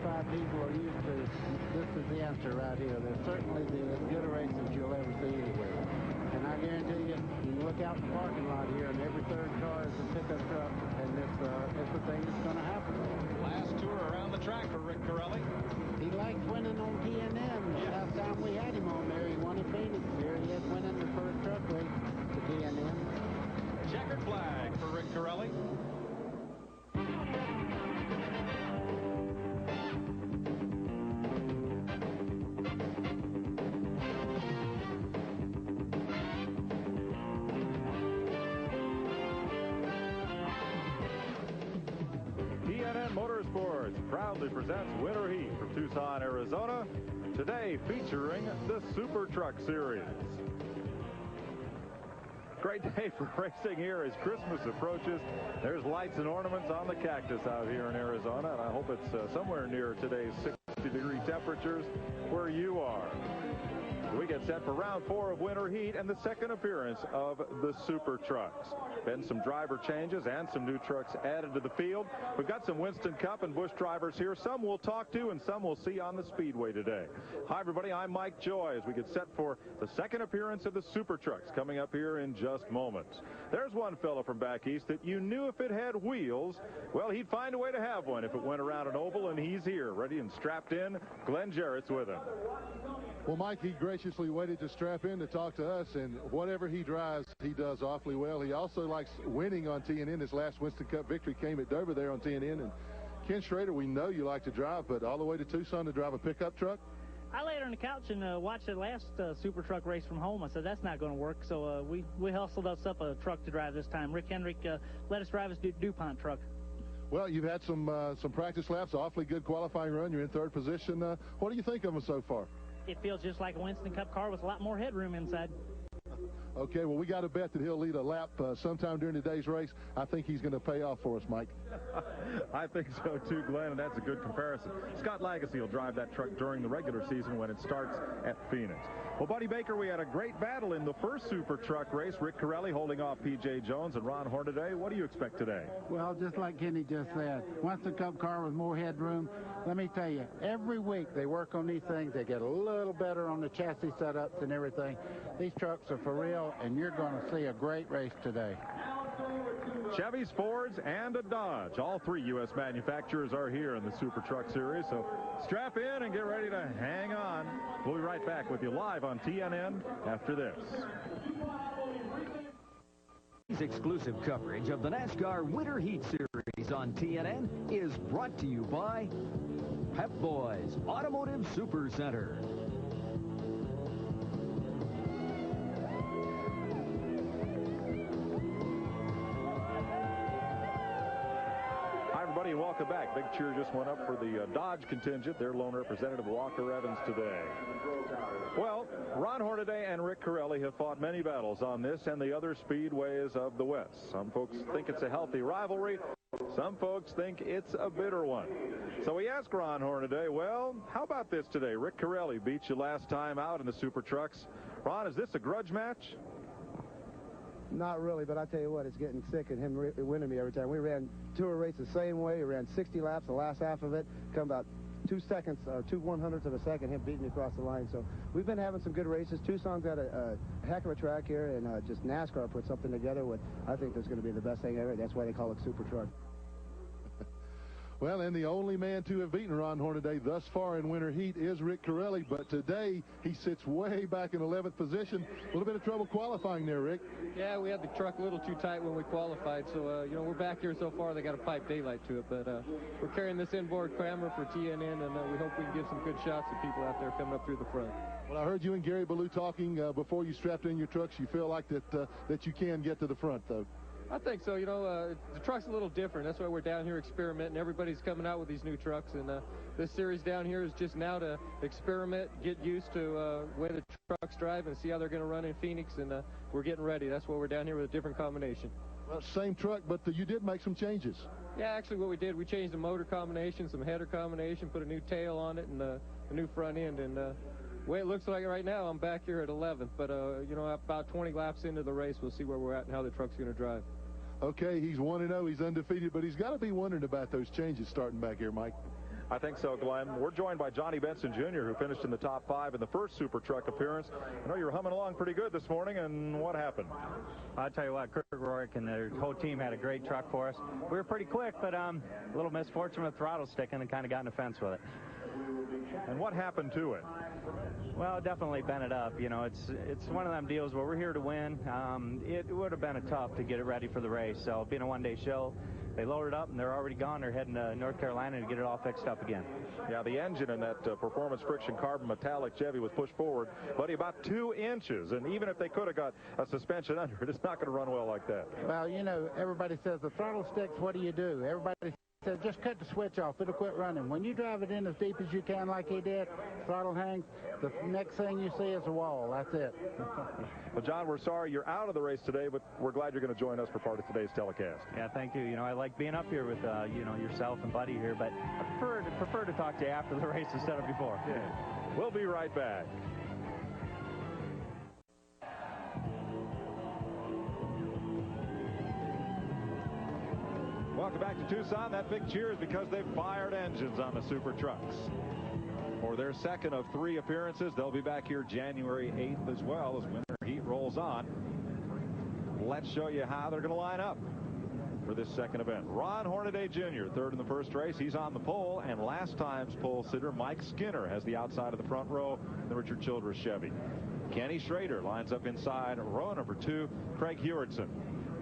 qualified people are usually, this is the answer right here. They're certainly the as good a race as you'll ever see anywhere. And I guarantee you, you can look out in the parking lot here, and every third car is a pickup truck, and it's a thing that's going to happen. Last tour around the track for Rick Corelli. He likes winning on TNN. The last time we had him on there, he won at Phoenix. Here he is winning the first truck race to TNN. Checkered flag for Rick Corelli. Motorsports proudly presents Winter Heat from Tucson, Arizona, today featuring the Supertruck Series. Great day for racing here as Christmas approaches. There's lights and ornaments on the cactus out here in Arizona, and I hope it's somewhere near today's 60-degree temperatures where you are. We get set for round 4 of Winter Heat and the second appearance of the Super Trucks. Been some driver changes and some new trucks added to the field. We've got some Winston Cup and Busch drivers here. Some we'll talk to and some we'll see on the speedway today. Hi, everybody. I'm Mike Joy as we get set for the second appearance of the Super Trucks coming up here in just moments. There's one fella from back east that you knew if it had wheels, well, he'd find a way to have one if it went around an oval, and he's here, ready and strapped in. Ned Jarrett's with him. Well, Mike, he graciously waited to strap in to talk to us, and whatever he drives, he does awfully well. He also likes winning on TNN. His last Winston Cup victory came at Dover there on TNN. And Ken Schrader, we know you like to drive, but all the way to Tucson to drive a pickup truck? I laid on the couch and watched the last Super Truck race from home. I said, that's not going to work. So we hustled us up a truck to drive this time. Rick Hendrick let us drive his DuPont truck. Well, you've had some practice laps, awfully good qualifying run. You're in third position. What do you think of them so far? It feels just like a Winston Cup car with a lot more headroom inside. Okay, well, we got to bet that he'll lead a lap sometime during today's race. I think he's going to pay off for us, Mike. I think so, too, Glenn, and that's a good comparison. Scott Lagasse will drive that truck during the regular season when it starts at Phoenix. Well, Buddy Baker, we had a great battle in the first Super Truck race. Rick Corelli holding off P.J. Jones and Ron Hornaday. What do you expect today? Well, just like Kenny just said, Winston Cup car with more headroom. Let me tell you, every week they work on these things. They get a little better on the chassis setups and everything. These trucks are for real, and you're going to see a great race today. Chevys, Fords, and a Dodge. All three U.S. manufacturers are here in the Super Truck Series, so strap in and get ready to hang on. We'll be right back with you live on TNN after this. Exclusive coverage of the NASCAR Winter Heat Series on TNN is brought to you by Pep Boys Automotive Super Center. And welcome back. Big cheer just went up for the Dodge contingent. Their lone representative, Walker Evans, today. Well, Ron Hornaday and Rick Corelli have fought many battles on this and the other speedways of the West. Some folks think it's a healthy rivalry. Some folks think it's a bitter one. So we asked Ron Hornaday, well, how about this today? Rick Corelli beat you last time out in the Super Trucks. Ron, is this a grudge match? Not really, but I tell you what, it's getting sick of him winning me every time. We ran tour race the same way. We ran 60 laps the last half of it. Come about 2 seconds, or 2/100ths of a second, him beating me across the line. So we've been having some good races. Tucson's got a heck of a track here, and just NASCAR put something together with, I think that's going to be the best thing ever. That's why they call it Super Truck. Well, and the only man to have beaten Ron Hornaday thus far in Winter Heat is Rick Corelli, but today he sits way back in 11th position. A little bit of trouble qualifying there, Rick. Yeah, we had the truck a little too tight when we qualified, so, you know, we're back here so far. They got to pipe daylight to it, but we're carrying this inboard camera for TNN, and we hope we can give some good shots to people out there coming up through the front. Well, I heard you and Gary Ballou talking before you strapped in your trucks. You feel like that you can get to the front, though. I think so. You know, the truck's a little different. That's why we're down here experimenting. Everybody's coming out with these new trucks, and this series down here is just now to experiment, get used to the way the trucks drive, and see how they're going to run in Phoenix, and we're getting ready. That's why we're down here with a different combination. Well, same truck, but you did make some changes. Yeah, actually what we did, we changed the motor combination, some header combination, put a new tail on it, and a new front end, and the way it looks like right now, I'm back here at 11th, but, you know, about 20 laps into the race, we'll see where we're at and how the truck's going to drive. Okay, he's 1-0, he's undefeated, but he's got to be wondering about those changes starting back here, Mike. I think so, Glenn. We're joined by Johnny Benson Jr., who finished in the top 5 in the first Supertruck appearance. I know you were humming along pretty good this morning, and what happened? I'll tell you what, Kurt Rourke and their whole team had a great truck for us. We were pretty quick, but a little misfortune with throttle sticking and kind of got in the fence with it. And what happened to it? Well, definitely bent it up. You know, it's one of them deals where we're here to win. It would have been tough to get it ready for the race. So being a one-day show, they loaded it up and they're already gone. They're heading to North Carolina to get it all fixed up again. Yeah, the engine in that performance friction carbon metallic Chevy was pushed forward, buddy, about 2 inches. And even if they could have got a suspension under it, it's not going to run well like that. Well, you know, everybody says the throttle sticks, what do? Everybody says just cut the switch off, it'll quit running. When you drive it in as deep as you can like he did, throttle hangs, the next thing you see is a wall. That's it. Well, John, we're sorry you're out of the race today, but we're glad you're going to join us for part of today's telecast. Yeah, thank you. You know, I like being up here with, you know, yourself and Buddy here, but I prefer to talk to you after the race instead of before. Yeah. We'll be right back. Welcome back to Tucson. That big cheer is because they've fired engines on the Supertrucks. For their second of 3 appearances, they'll be back here January 8th as well as winter heat rolls on. Let's show you how they're going to line up for this second event. Ron Hornaday Jr., third in the first race. He's on the pole, and last time's pole sitter Mike Skinner has the outside of the front row, the Richard Childress Chevy. Kenny Schrader lines up inside row number 2. Craig Hewardson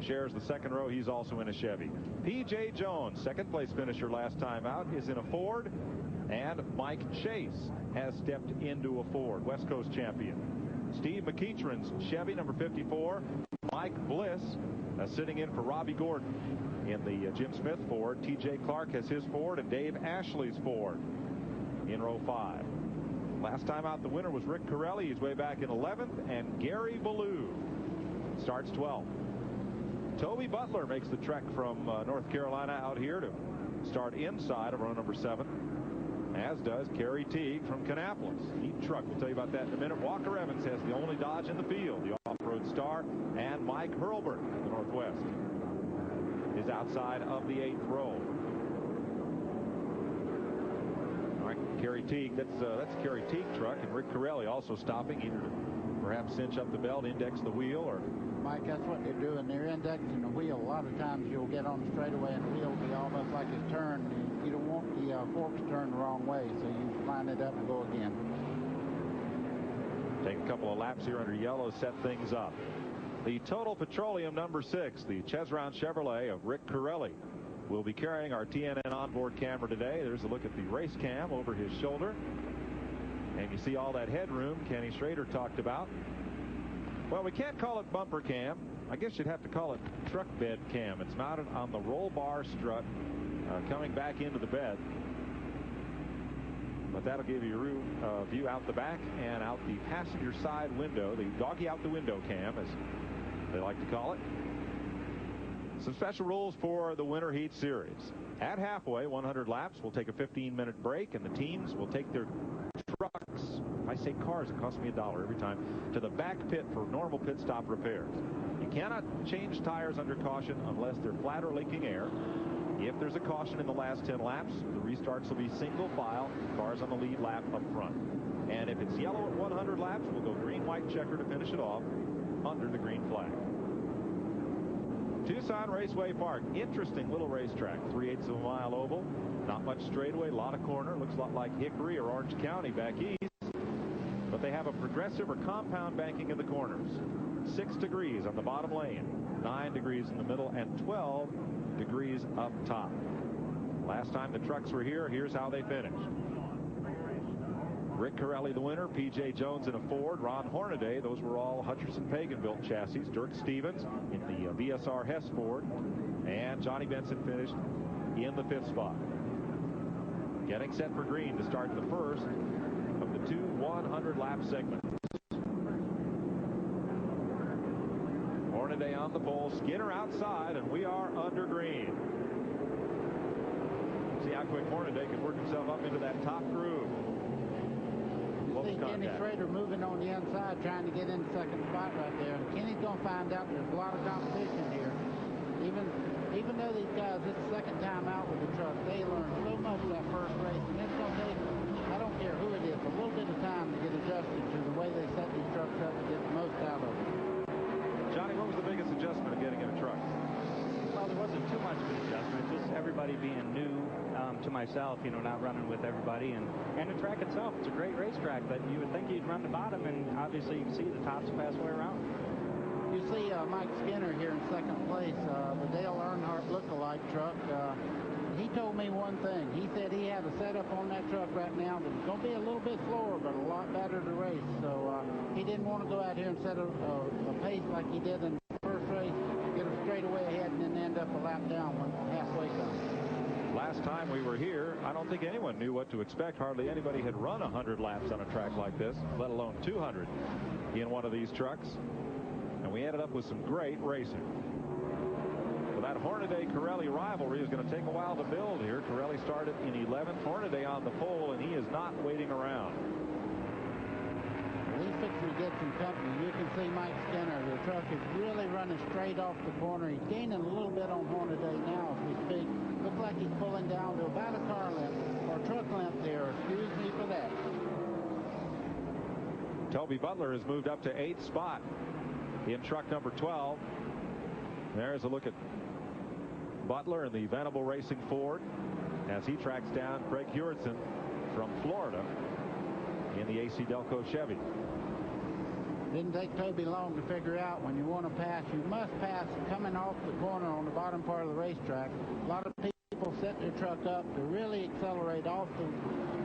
shares the second row. He's also in a Chevy. P.J. Jones, second place finisher last time out, is in a Ford. And Mike Chase has stepped into a Ford, West Coast champion. Steve McEachran's Chevy number 54. Mike Bliss sitting in for Robbie Gordon in the Jim Smith Ford. T.J. Clark has his Ford, and Dave Ashley's Ford in row 5. Last time out, the winner was Rick Corelli. He's way back in 11th. And Gary Ballou starts 12th. Toby Butler makes the trek from North Carolina out here to start inside of row number 7, as does Kerry Teague from Kannapolis. Neat truck. We'll tell you about that in a minute. Walker Evans has the only Dodge in the field, the off-road star, and Mike Hurlburt in the Northwest is outside of the 8th row. All right, Kerry Teague, that's Kerry Teague truck, and Rick Corelli also stopping, either to perhaps cinch up the belt, index the wheel, or Mike, that's what they're doing. They're indexing the wheel. A lot of times you'll get on the straightaway and the wheel will be almost like it's turned. You don't want the forks turned the wrong way, so you line it up and go again. Take a couple of laps here under yellow, set things up. The Total Petroleum number 6, the Chevron Chevrolet of Rick Corelli, will be carrying our TNN onboard camera today. There's a look at the race cam over his shoulder. And you see all that headroom Kenny Schrader talked about. Well, we can't call it bumper cam. I guess you'd have to call it truck bed cam. It's mounted on the roll bar strut coming back into the bed. But that'll give you a view out the back and out the passenger side window, the doggy out the window cam, as they like to call it. Some special rules for the Winter Heat Series. At halfway, 100 laps, we'll take a 15-minute break, and the teams will take their trucks, if I say cars, it costs me $1 every time, to the back pit for normal pit stop repairs. You cannot change tires under caution unless they're flat or leaking air. If there's a caution in the last 10 laps, the restarts will be single file, cars on the lead lap up front. And if it's yellow at 100 laps, we'll go green, white, checker to finish it off under the green flag. Tucson Raceway Park, interesting little racetrack, 3/8 of a mile oval, not much straightaway, a lot of corner, looks a lot like Hickory or Orange County back east, but they have a progressive or compound banking in the corners. 6 degrees on the bottom lane, 9 degrees in the middle, and 12 degrees up top. Last time the trucks were here, here's how they finished. Rick Corelli the winner, P.J. Jones in a Ford, Ron Hornaday, those were all Hutcherson-Pagan built chassis, Dirk Stevens in the BSR Hess Ford, and Johnny Benson finished in the 5th spot. Getting set for green to start the first of the 2 100-lap segments. Hornaday on the pole, Skinner outside, and we are under green. See how quick Hornaday can work himself up into that top groove. See Kenny Schrader moving on the inside, trying to get in the second spot right there. And Kenny's going to find out there's a lot of competition here. Even though these guys, this is the second time out with the truck, they learned so much that first race. And then myself, you know, not running with everybody. And the track itself, it's a great racetrack, but you would think you'd run the bottom, and obviously you can see the tops pass way around. You see Mike Skinner here in second place, the Dale Earnhardt look-alike truck. He told me one thing. He said he had a setup on that truck right now that was going to be a little bit slower, but a lot better to race. So he didn't want to go out here and set a pace like he did in the first race, get a straightaway ahead, and then end up a lap down when halfway comes. Last time we were here, I don't think anyone knew what to expect. Hardly anybody had run 100 laps on a track like this, let alone 200 in one of these trucks. And we ended up with some great racing. Well, that Hornaday-Corelli rivalry is going to take a while to build here. Corelli started in 11th, Hornaday on the pole, and he is not waiting around. Well, he's fixing to get some company. You can see Mike Skinner. The truck is really running straight off the corner. He's gaining a little bit on Hornaday now as we speak. Looks like he's pulling down to about a car length or truck length here. Excuse me for that. Toby Butler has moved up to 8th spot in truck number 12. There's a look at Butler in the Venable Racing Ford as he tracks down Craig Hewitson from Florida in the AC Delco Chevy. Didn't take Toby long to figure out when you want to pass, you must pass coming off the corner on the bottom part of the racetrack. A lot of people set their truck up to really accelerate off the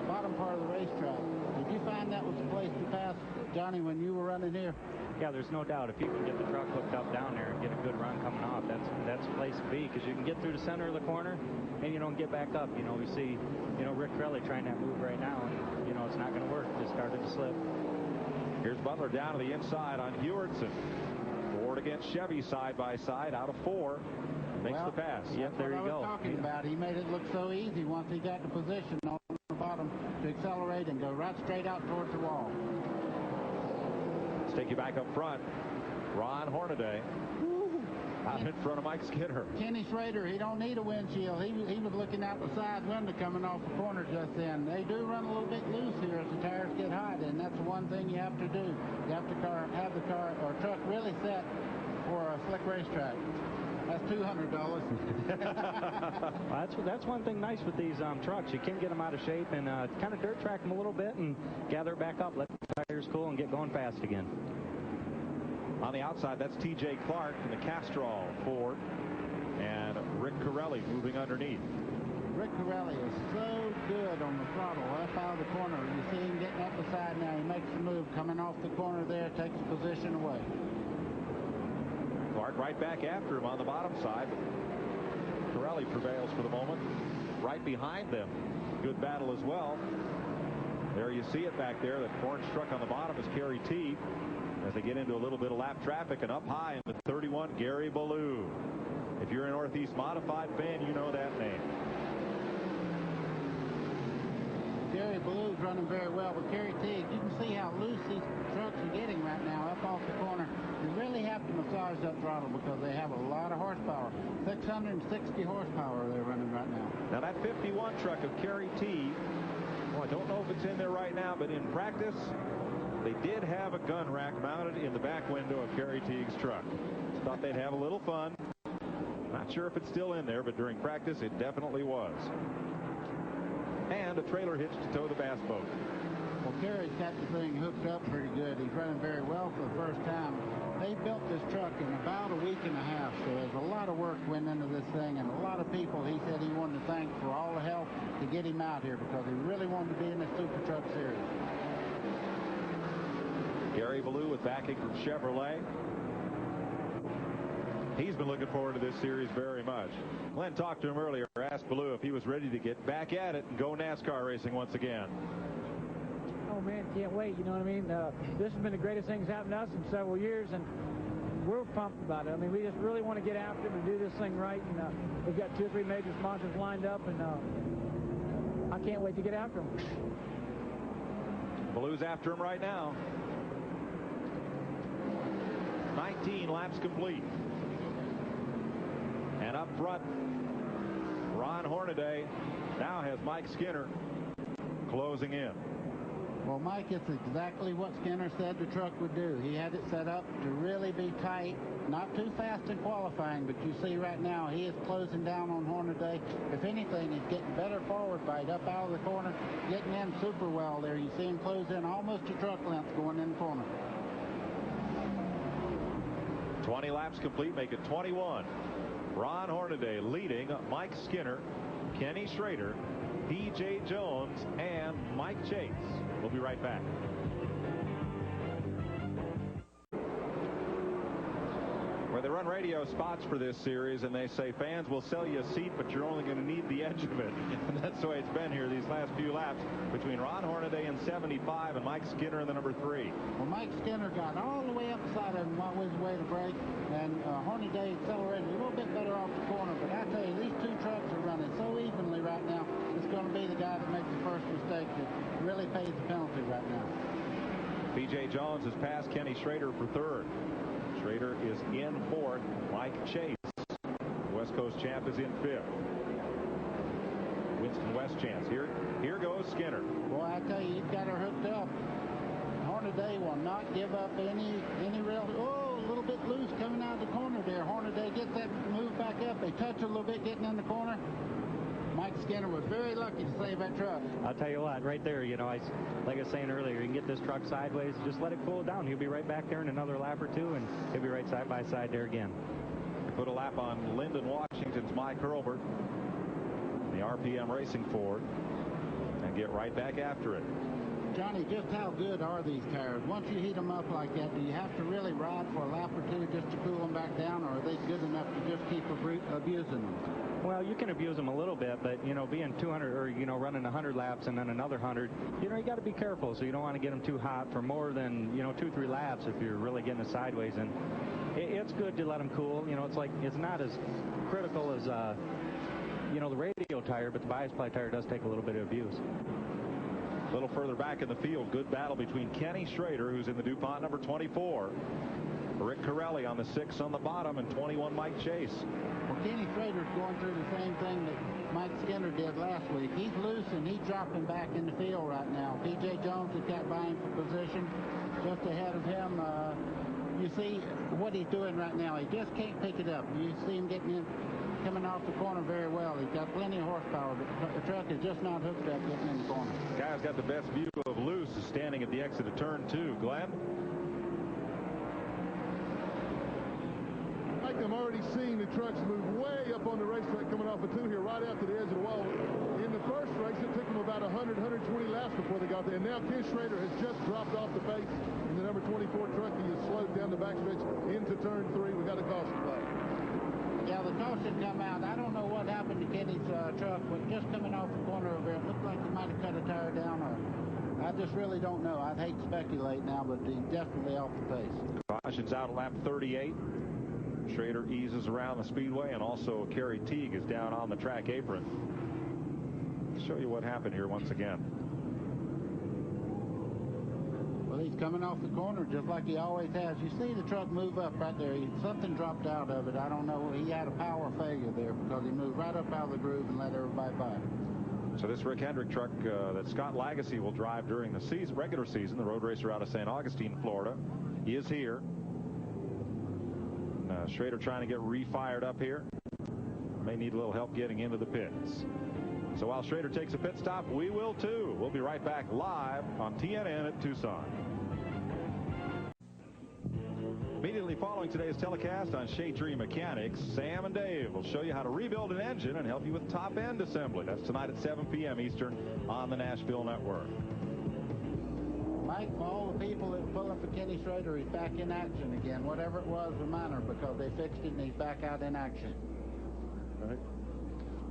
bottom part of the racetrack. Did you find that was the place to pass, Johnny, when you were running here? Yeah, there's no doubt. If you can get the truck hooked up down there and get a good run coming off, that's the place to be, because you can get through the center of the corner and you don't get back up. You know, we see, you know, Rick Corelli trying that move right now, and, you know, it's not going to work. Just started to slip. Here's Butler down to the inside on Hewitson. Ford against Chevy side by side out of 4. Makes the pass. Yep, there you go. Talking about. He made it look so easy once he got the position on the bottom to accelerate and go right straight out towards the wall. Let's take you back up front. Ron Hornaday out in front of Mike Skinner. Kenny Schrader, he don't need a windshield. He was looking out the side window coming off the corner just then. They do run a little bit loose here as the tires get hot, and that's one thing you have to do. You have to have the car or truck really set for a slick racetrack. That's $200. Well, that's one thing nice with these trucks. You can get them out of shape and kind of dirt track them a little bit and gather it back up, let the tires cool, and get going fast again. On the outside, that's T.J. Clark in the Castrol Ford, and Rick Corelli moving underneath. Rick Corelli is so good on the throttle up out of the corner. You see him getting up the side now. He makes the move coming off the corner there, takes the position away. Clark right back after him on the bottom side. Corelli prevails for the moment. Right behind them. Good battle as well. There you see it back there. That orange truck on the bottom is Kerry T. As they get into a little bit of lap traffic, and up high in the 31, Gary Ballou. If you're a Northeast Modified fan, you know that name. Gary Ballou's running very well with Kerry Teague. You can see how loose these trucks are getting right now up off the corner. You really have to massage that throttle because they have a lot of horsepower. 660 horsepower they're running right now. Now that 51 truck of Kerry Teague, well, I don't know if it's in there right now, but in practice, they did have a gun rack mounted in the back window of Kerry Teague's truck. Thought they'd have a little fun. Not sure if it's still in there, but during practice, it definitely was. And a trailer hitch to tow the bass boat. Well, Kerry's got the thing hooked up pretty good. He's running very well for the first time. They built this truck in about a week and a half, so there's a lot of work went into this thing, and a lot of people he said he wanted to thank for all the help to get him out here because he really wanted to be in the Supertruck Series. Gary Ballou with backing from Chevrolet. He's been looking forward to this series very much. Glenn talked to him earlier, asked Ballou if he was ready to get back at it and go NASCAR racing once again. Oh, man, can't wait. You know what I mean? This has been the greatest thing that's happened to us in several years, and we're pumped about it. I mean, we just really want to get after it and do this thing right, and we've got 2 or 3 major sponsors lined up, and I can't wait to get after them. Ballou's after him right now. 19 laps complete. And up front, Ron Hornaday now has Mike Skinner closing in. Well, Mike, it's exactly what Skinner said the truck would do. He had it set up to really be tight, not too fast in qualifying, but you see right now he is closing down on Hornaday. If anything, he's getting better forward bite up out of the corner, getting in super well there. You see him close in almost to truck length going in the corner. 20 laps complete, make it 21. Ron Hornaday leading Mike Skinner, Kenny Schrader, P.J. Jones, and Mike Chase. We'll be right back. Where they run radio spots for this series, and they say fans will sell you a seat, but you're only going to need the edge of it. And that's the way it's been here these last few laps between Ron Hornaday in 75 and Mike Skinner in the number 3. Well, Mike Skinner got all the way up the side of him while was way to break, and Hornaday accelerated a little bit better off the corner. But I tell you, these two trucks are running so evenly right now. It's going to be the guy that makes the first mistake that really pays the penalty right now. P.J. Jones has passed Kenny Schrader for 3rd. Schrader is in 4th. Mike Chase, West Coast champ, is in 5th. Winston West chance. Here goes Skinner. Boy, I tell you, he's got her hooked up. Hornaday will not give up any real. Oh, a little bit loose coming out of the corner there. Hornaday gets that move back up. They touch a little bit getting in the corner. Mike Skinner was very lucky to save that truck. I'll tell you what, right there, like I was saying earlier, you can get this truck sideways, just let it cool down. He'll be right back there in another lap or two, and he'll be right side by side there again. Put a lap on Lyndon Washington's Mike Hurlburt, the RPM Racing Ford, and get right back after it. Johnny, just how good are these tires? Once you heat them up like that, do you have to really ride for a lap or two just to cool them back down, or are they good enough to just keep abusing them? Well, you can abuse them a little bit, but, being 200 or, running 100 laps and then another 100, you got to be careful. So you don't want to get them too hot for more than, 2-3 laps if you're really getting it sideways. And it's good to let them cool. It's not as critical as, the radio tire, but the bias ply tire does take a little bit of abuse. A little further back in the field, good battle between Kenny Schrader, who's in the DuPont number 24, Rick Corelli on the 6 on the bottom, and 21 Mike Chase. Well, Kenny Schrader's going through the same thing that Mike Skinner did last week. He's loose and he's dropping back in the field right now. P.J. Jones has got by him for position just ahead of him. You see what he's doing right now. He just can't pick it up. You see him coming off the corner very well. He's got plenty of horsepower. The truck is just not hooked up getting in the corner. The guy who's got the best view of loose is standing at the exit of turn 2. Glenn? I'm already seeing the trucks move way up on the racetrack coming off of 2 here right after the edge of the wall. In the first race, it took them about 100, 120 laps before they got there. And now Ken Schrader has just dropped off the pace in the number 24 truck. He has slowed down the backstretch into turn 3. We got a caution flag. Yeah, the caution come out. I don't know what happened to Kenny's truck, but just coming off the corner over there, it looked like he might have cut a tire down, or I just really don't know. I'd hate to speculate now, but he's definitely off the pace. Caution's out at lap 38. Schrader eases around the speedway, and also Kerry Teague is down on the track apron. I'll show you what happened here once again. Well, he's coming off the corner just like he always has. You see the truck move up right there. Something dropped out of it. I don't know. He had a power failure there because he moved right up out of the groove and let everybody by. So this Rick Hendrick truck that Scott Lagasse will drive during the regular season, the road racer out of St. Augustine, Florida, he is here. Schrader trying to get refired up here. May need a little help getting into the pits. So while Schrader takes a pit stop, we will too. We'll be right back live on TNN at Tucson. Immediately following today's telecast on Shade Tree Mechanics, Sam and Dave will show you how to rebuild an engine and help you with top-end assembly. That's tonight at 7 p.m. Eastern on the Nashville Network. Mike, for all the people that pull up for Kenny Schrader, he's back in action again. Whatever it was minor, because they fixed it and he's back out in action. All right.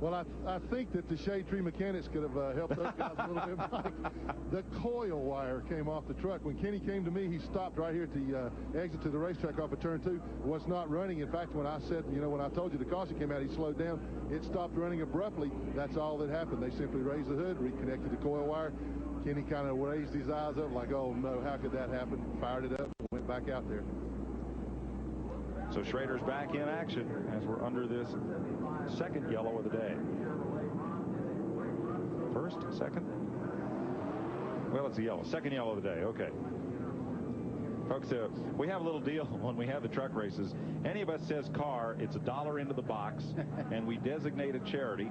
Well, I think that the Shade Tree Mechanics could have helped those guys a little bit, Mike. The coil wire came off the truck. When Kenny came to me, he stopped right here at the exit to the racetrack off of turn 2. Was not running. In fact, when I said, when I told you the caution came out, he slowed down. It stopped running abruptly. That's all that happened. They simply raised the hood, reconnected the coil wire. Kenny kind of raised his eyes up like, oh, no, how could that happen? Fired it up and went back out there. So Schrader's back in action as we're under this second yellow of the day. First, second. Well, it's a yellow. Second yellow of the day. Okay. Folks, we have a little deal when we have the truck races. Any of us says car, it's $1 into the box, and we designate a charity.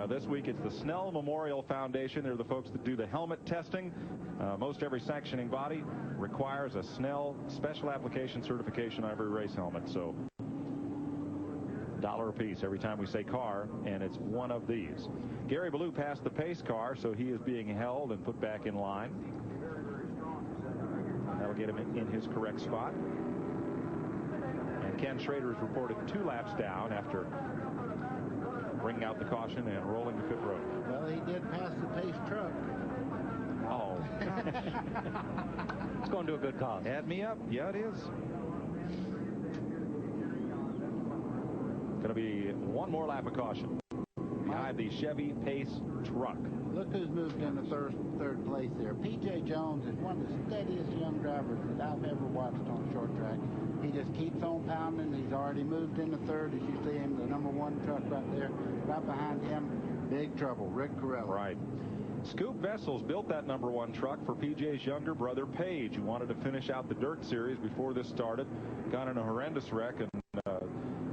This week it's the Snell Memorial Foundation. They're the folks that do the helmet testing. Most every sanctioning body requires a Snell special application certification on every race helmet. So $1 a piece every time we say car, and it's one of these. Gary Ballou passed the pace car, so he is being held and put back in line. That'll get him in his correct spot. And Ken Schrader is reported 2 laps down after bringing out the caution and rolling the pit road. Well, he did pass the pace truck. Oh. It's going to a good cause. Add me up. Yeah, it is. Going to be one more lap of caution behind the Chevy Pace truck. Look who's moved into third place there. P.J. Jones is one of the steadiest young drivers that I've ever watched on a short track. He just keeps on pounding. He's already moved into third, as you see him, the #1 truck right there. Right behind him, big trouble, Rick Corelli. Right. Scoop Vessels built that #1 truck for P.J.'s younger brother, Paige, who wanted to finish out the dirt series before this started. Got in a horrendous wreck, and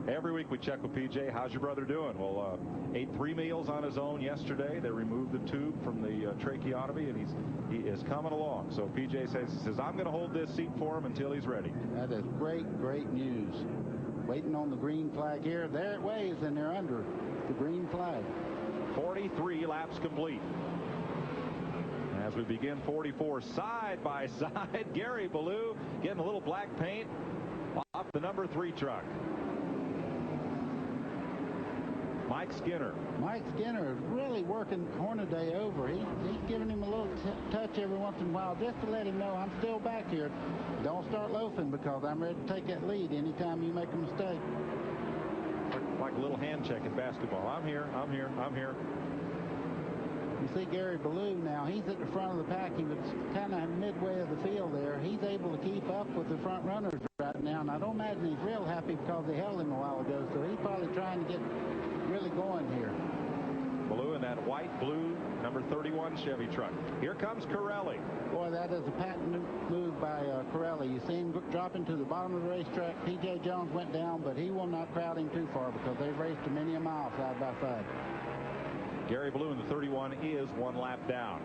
every week we check with P.J., how's your brother doing? Well, ate 3 meals on his own yesterday. They removed the tube from the tracheotomy, and he is coming along. So P.J. says, I'm going to hold this seat for him until he's ready. That is great news. Waiting on the green flag here. There it waves, and they're under the green flag. 43 laps complete. As we begin 44 side by side, Gary Ballou getting a little black paint off the #3 truck. Mike Skinner. Mike Skinner is really working Hornaday over. He's giving him a little touch every once in a while just to let him know I'm still back here. Don't start loafing because I'm ready to take that lead anytime you make a mistake. Like a little hand check in basketball. I'm here, I'm here, I'm here. You see Gary Ballou now. He's at the front of the pack. He was kind of midway of the field there. He's able to keep up with the front runners right now, and I don't imagine he's real happy because they held him a while ago, so he's probably trying to get really going here. Ballou in that white-blue #31 Chevy truck. Here comes Corelli. Boy, that is a patent move by Corelli. You see him dropping to the bottom of the racetrack. P.J. Jones went down, but he will not crowd him too far because they've raced many a mile side by side. Gary Ballou in the 31 is 1 lap down.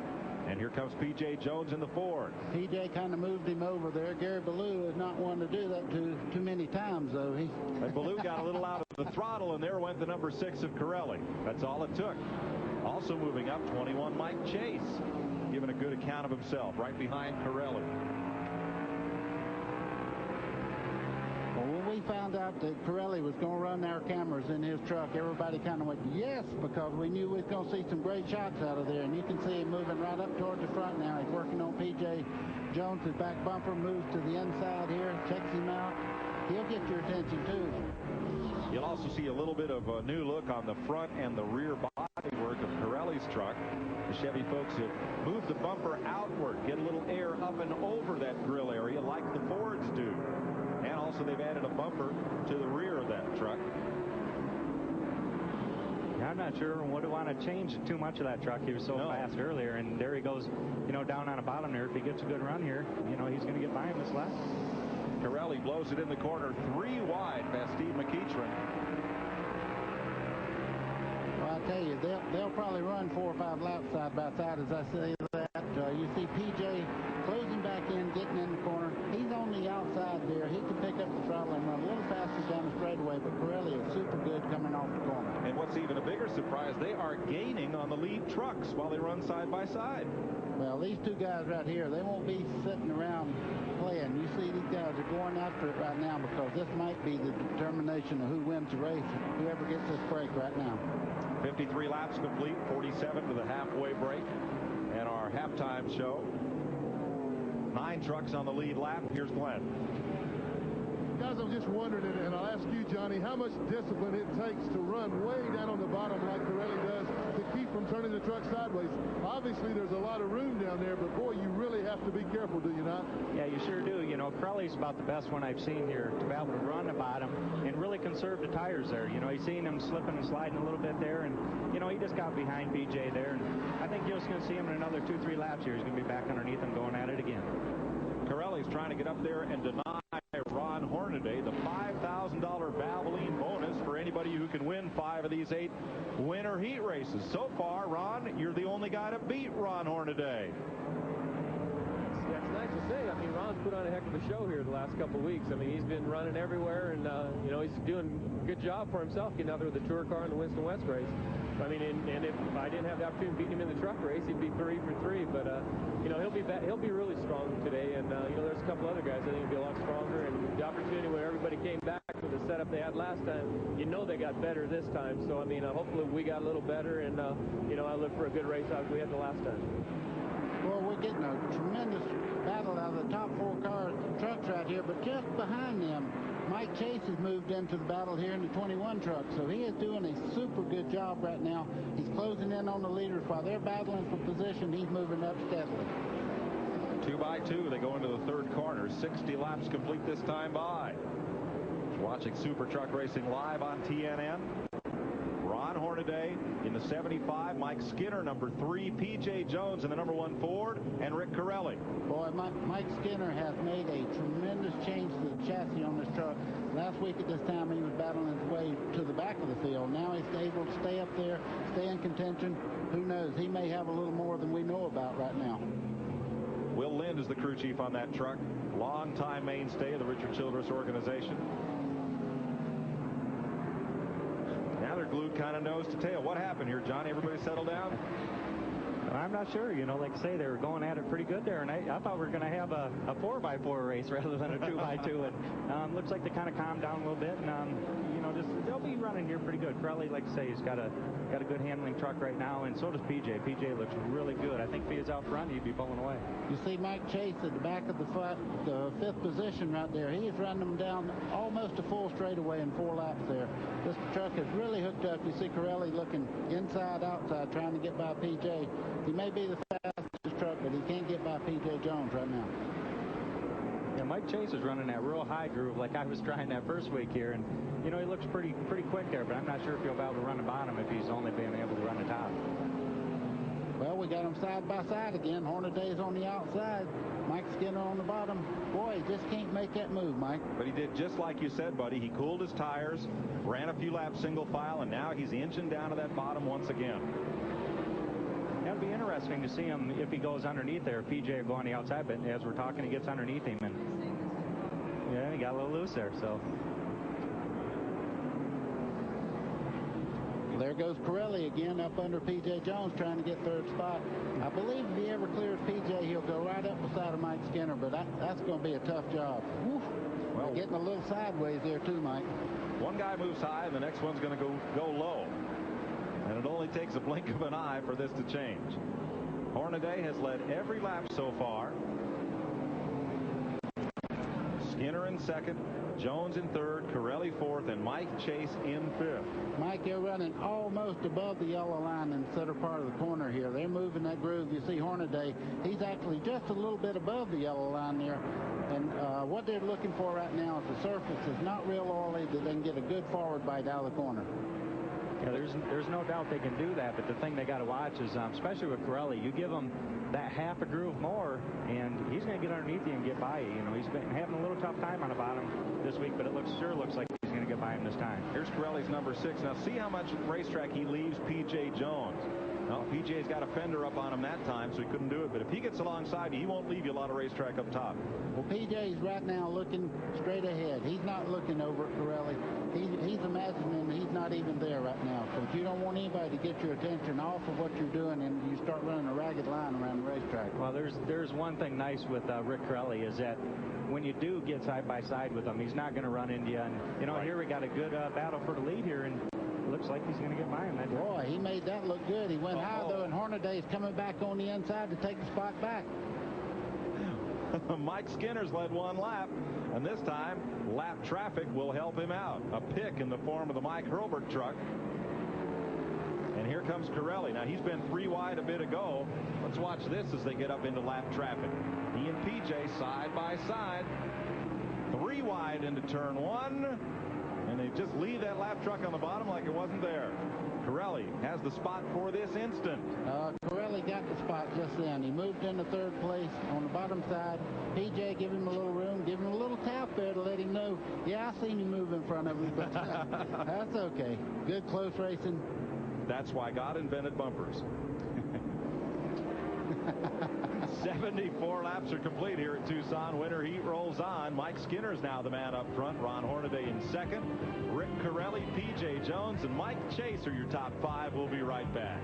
And here comes P.J. Jones in the Ford. P.J. kind of moved him over there. Gary Ballou is not one to do that too many times, though. And Ballou got a little out of the throttle, and there went the #6 of Corelli. That's all it took. Also moving up, 21, Mike Chase, giving a good account of himself, right behind Corelli. Well, when we found out that Corelli was going to run our cameras in his truck, everybody kind of went, yes, because we knew we was going to see some great shots out of there. And you can see him moving right up towards the front now. He's working on P.J. Jones's back bumper, moves to the inside here, checks him out. He'll get your attention, too. You'll also see a little bit of a new look on the front and the rear bodywork of Corelli's truck. The Chevy folks have moved the bumper outward, get a little air up and over that grill area like the Fords do. And also they've added a bumper to the rear of that truck. Yeah, I'm not sure would want to change too much of that truck. He was so fast earlier, and there he goes, down on the bottom there. If he gets a good run here, he's going to get by him this lap. Corelli blows it in the corner 3 wide past Steve McEachran. Well, I tell you, they'll probably run 4 or 5 laps side by side as I say that. You see P.J. closing back in, getting in the corner. He's on the outside there. He can pick up the throttle and run a little faster down the straightaway, but Corelli is super good coming off the corner. And what's even a bigger surprise, they are gaining on the lead trucks while they run side by side. Well, these 2 guys right here, they won't be sitting around playing. You see these guys are going after it right now because this might be the determination of who wins the race, whoever gets this break right now. 53 laps complete, 47 to the halfway break. And our halftime show, 9 trucks on the lead lap. Here's Glenn. Guys, I'm just wondering, and I'll ask you, Johnny, how much discipline it takes to run way down on the bottom like Pirelli does to keep from turning the truck sideways. Obviously, there's a lot of room down there, but boy, you really have to be careful, do you not? Yeah, you sure do. You know, Pirelli's about the best one I've seen here to be able to run the bottom and really conserve the tires there. You know, you've seen him slipping and sliding a little bit there, and, you know, he just got behind PJ there, and I think you're just going to see him in another 2-3 laps here. He's going to be back underneath him going at it again. Pirelli's trying to get up there and deny Ron Hornaday the $5,000 Valvoline bonus for anybody who can win 5 of these 8 winter heat races. So far, Ron, you're the only guy to beat Ron Hornaday. That's nice to say. I mean, Ron's put on a heck of a show here the last couple of weeks. I mean, he's been running everywhere, and, you know, he's doing a good job for himself getting out there with the Tour car in the Winston West race. I mean, and if I didn't have the opportunity of beating him in the truck race, he'd be 3 for 3. But, you know, he'll be really strong today. And, you know, there's a couple other guys I think will be a lot stronger. And the opportunity when everybody came back with the setup they had last time, you know they got better this time. So, I mean, hopefully we got a little better. And, you know, I look for a good race out as we had the last time. Well, we're getting a tremendous battle out of the top 4 trucks right here. But just behind them, Mike Chase has moved into the battle here in the 21 truck, so he is doing a super good job right now. He's closing in on the leaders while they're battling for position. He's moving up steadily. 2 by 2, they go into the 3rd corner. 60 laps complete this time by. Watching Supertruck Racing live on TNN. Ron Hornaday in the 75, Mike Skinner, number 3, P.J. Jones in the number 1 Ford, and Rick Corelli. Boy, Mike Skinner has made a tremendous change to the chassis on this truck. Last week at this time, he was battling his way to the back of the field. Now he's able to stay up there, stay in contention. Who knows? He may have a little more than we know about right now. Will Lind is the crew chief on that truck. Longtime mainstay of the Richard Childress organization. Now they're glued kind of nose to tail. What happened here, Johnny? Everybody settle down? I'm not sure. You know, like I say, they were going at it pretty good there, and I thought we were going to have a 4x4 race rather than a 2x2. And looks like they kind of calmed down a little bit, and you know, they'll be running here pretty good. Pirelli, like I say, he's got a good handling truck right now, and so does PJ. PJ looks really good. I think if he was out front, he'd be pulling away. You see Mike Chase at the back of the 5th position right there. He is running them down almost a full straightaway in 4 laps there. This truck is really hooked up. You see Corelli looking inside, outside, trying to get by PJ. He may be the fastest truck, but he can't get by P.J. Jones right now. Yeah, Mike Chase is running that real high groove like I was trying that first week here, and you know, he looks pretty quick there, but I'm not sure if he'll be able to run the bottom if he's only being able to run the top. Well, we got them side by side again. Hornaday's on the outside, Mike Skinner on the bottom. Boy, he just can't make that move, Mike. But he did just like you said, buddy. He cooled his tires, ran a few laps single file, and now he's inching down to that bottom once again. That'll be interesting to see him if he goes underneath there. PJ will go on the outside, but as we're talking, he gets underneath him, and yeah, he got a little loose there. So there goes Corelli again up under P.J. Jones trying to get 3rd spot. I believe if he ever clears P.J., he'll go right up beside of Mike Skinner, but that's going to be a tough job. Woo. Well, getting a little sideways there too, Mike. One guy moves high, and the next one's going to go low. And it only takes a blink of an eye for this to change. Hornaday has led every lap so far. Skinner in 2nd, Jones in 3rd, Corelli 4th, and Mike Chase in 5th. Mike, they're running almost above the yellow line in the center part of the corner here. They're moving that groove. You see Hornaday, he's actually just a little bit above the yellow line there. And what they're looking for right now is the surface is not real oily, that they can get a good forward bite out of the corner. Yeah, there's no doubt they can do that, but the thing they got to watch is, especially with Corelli, you give him that half a groove more, and he's going to get underneath you and get by you. You know, he's been having a little tough time on the bottom this week, but it sure looks like he's going to get by him this time. Here's Corelli's number 6. Now, see how much racetrack he leaves P.J. Jones. Well, PJ's got a fender up on him that time, so he couldn't do it. But if he gets alongside you, he won't leave you a lot of racetrack up top. Well, PJ's right now looking straight ahead. He's not looking over at Corelli. He's imagining he's not even there right now. So you don't want anybody to get your attention off of what you're doing, and you start running a ragged line around the racetrack. Well, there's one thing nice with Rick Corelli is that when you do get side by side with him, he's not going to run into you. And you know, here we got a good battle for the lead here, and looks like he's going to get by him. Boy, he made that look good. He went high, though, and Hornaday's coming back on the inside to take the spot back. Mike Skinner's led one lap, and this time lap traffic will help him out. A pick in the form of the Mike Hurlburt truck. And here comes Corelli. Now, he's been 3 wide a bit ago. Let's watch this as they get up into lap traffic. He and PJ side by side. 3 wide into turn 1. And they just leave that lap truck on the bottom like it wasn't there. Corelli has the spot for this instant. Corelli got the spot just then. He moved into 3rd place on the bottom side. PJ give him a little room, give him a little tap there to let him know, yeah, I seen you move in front of me, but that's okay. Good close racing. That's why God invented bumpers. 74 laps are complete here at Tucson. Winter heat rolls on. Mike Skinner is now the man up front. Ron Hornaday in 2nd. Rick Corelli, P.J. Jones, and Mike Chase are your top 5. We'll be right back.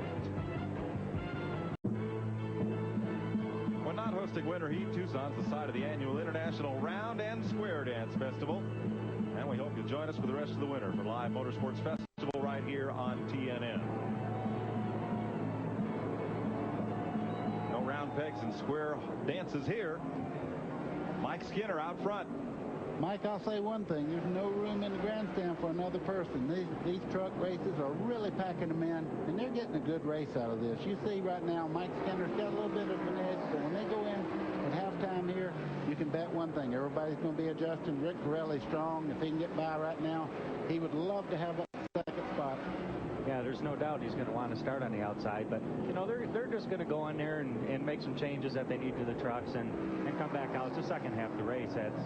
When not hosting Winter Heat, Tucson's the site of the annual International Round and Square Dance Festival. And we hope you'll join us for the rest of the winter for live Motorsports Festival right here on TNN. No round pegs and square dances here. Mike Skinner out front. Mike, I'll say one thing. There's no room in the grandstand for another person. These truck races are really packing them in, and they're getting a good race out of this. You see right now, Mike Skinner's got a little bit of an edge, but when they go in at halftime here, you can bet one thing. Everybody's going to be adjusting. Rick Corelli's strong. If he can get by right now, he would love to have that 2nd spot. Yeah, there's no doubt he's going to want to start on the outside, but you know they're just going to go in there and make some changes that they need to the trucks and come back out. It's the second half of the race. That's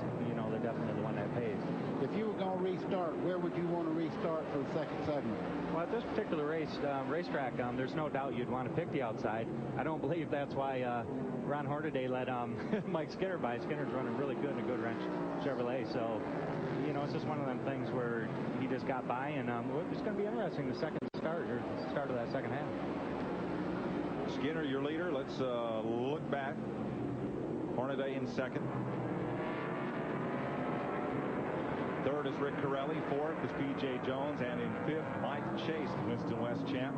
they're definitely the one that pays. If you were going to restart, where would you want to restart for the 2nd segment? Well, at this particular racetrack, there's no doubt you'd want to pick the outside. I don't believe that's why Ron Hornaday let Mike Skinner by. Skinner's running really good in a good wrench Chevrolet, so it's just one of them things where he just got by, and it's going to be interesting the start of that second half. Skinner, your leader. Let's look back. Hornaday in 2nd. 3rd is Rick Corelli. 4th is P.J. Jones. And in 5th, Mike Chase, the Winston West champ.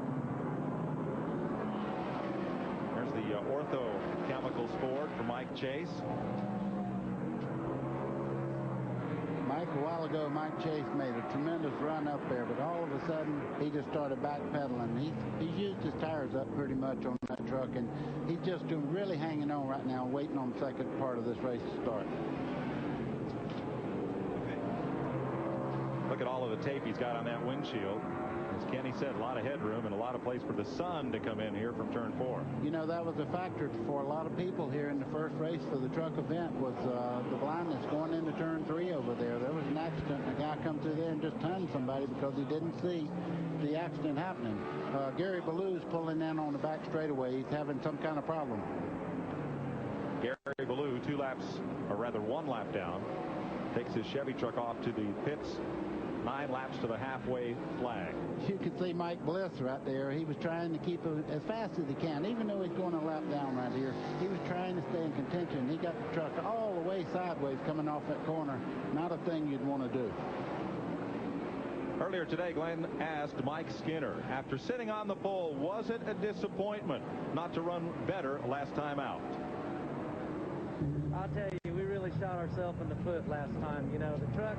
There's the Ortho Chemicals Ford for Mike Chase. Mike, a while ago, Mike Chase made a tremendous run up there, but all of a sudden, he just started backpedaling. He's used his tires up pretty much on that truck, and he's just really hanging on right now, waiting on the 2nd part of this race to start. Look at all of the tape he's got on that windshield. As Kenny said, a lot of headroom and a lot of place for the sun to come in here from turn 4. That was a factor for a lot of people here in the first race for the truck event was the blindness going into turn 3 over there. There was an accident, and a guy come through there and just turned somebody because he didn't see the accident happening. Gary Ballew's pulling in on the back straightaway. He's having some kind of problem. Gary Ballew, 2 laps, or rather 1 lap down, takes his Chevy truck off to the pits. 9 laps to the halfway flag. You can see Mike Bliss right there. He was trying to keep it as fast as he can. Even though he's going a lap down right here, he was trying to stay in contention. He got the truck all the way sideways coming off that corner. Not a thing you'd want to do. Earlier today, Glenn asked Mike Skinner, after sitting on the pole, was it a disappointment not to run better last time out? I'll tell you, we really shot ourselves in the foot last time. The truck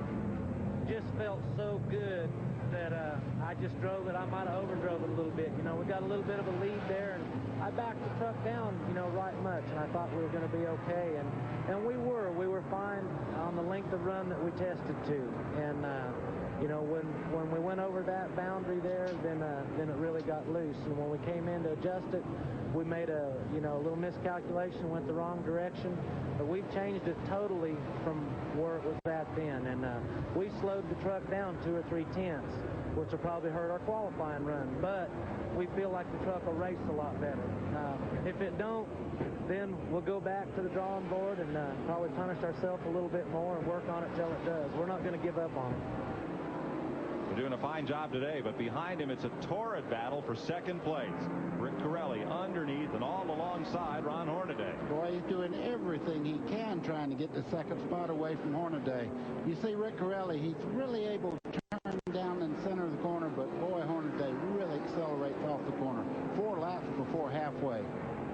just felt so good that I just drove it. I might have overdrove it a little bit. We got a little bit of a lead there, and I backed the truck down, right much, and I thought we were going to be okay, and we were. We were fine on the length of run that we tested to, and when we went over that boundary there, then it really got loose, and when we came in to adjust it, we made a little miscalculation, went the wrong direction, but we've changed it totally from where it was at then, and we slowed the truck down 2 or 3 tenths, which will probably hurt our qualifying run, but we feel like the truck will race a lot better. If it don't, then we'll go back to the drawing board and probably punish ourselves a little bit more and work on it till it does. We're not going to give up on it. They're doing a fine job today, but behind him it's a torrid battle for 2nd place. Rick Corelli underneath and all alongside Ron Hornaday. Boy, he's doing everything he can trying to get the 2nd spot away from Hornaday. You see Rick Corelli, he's really able to turn down in the center of the corner, but boy, Hornaday really accelerates off the corner. 4 laps before halfway.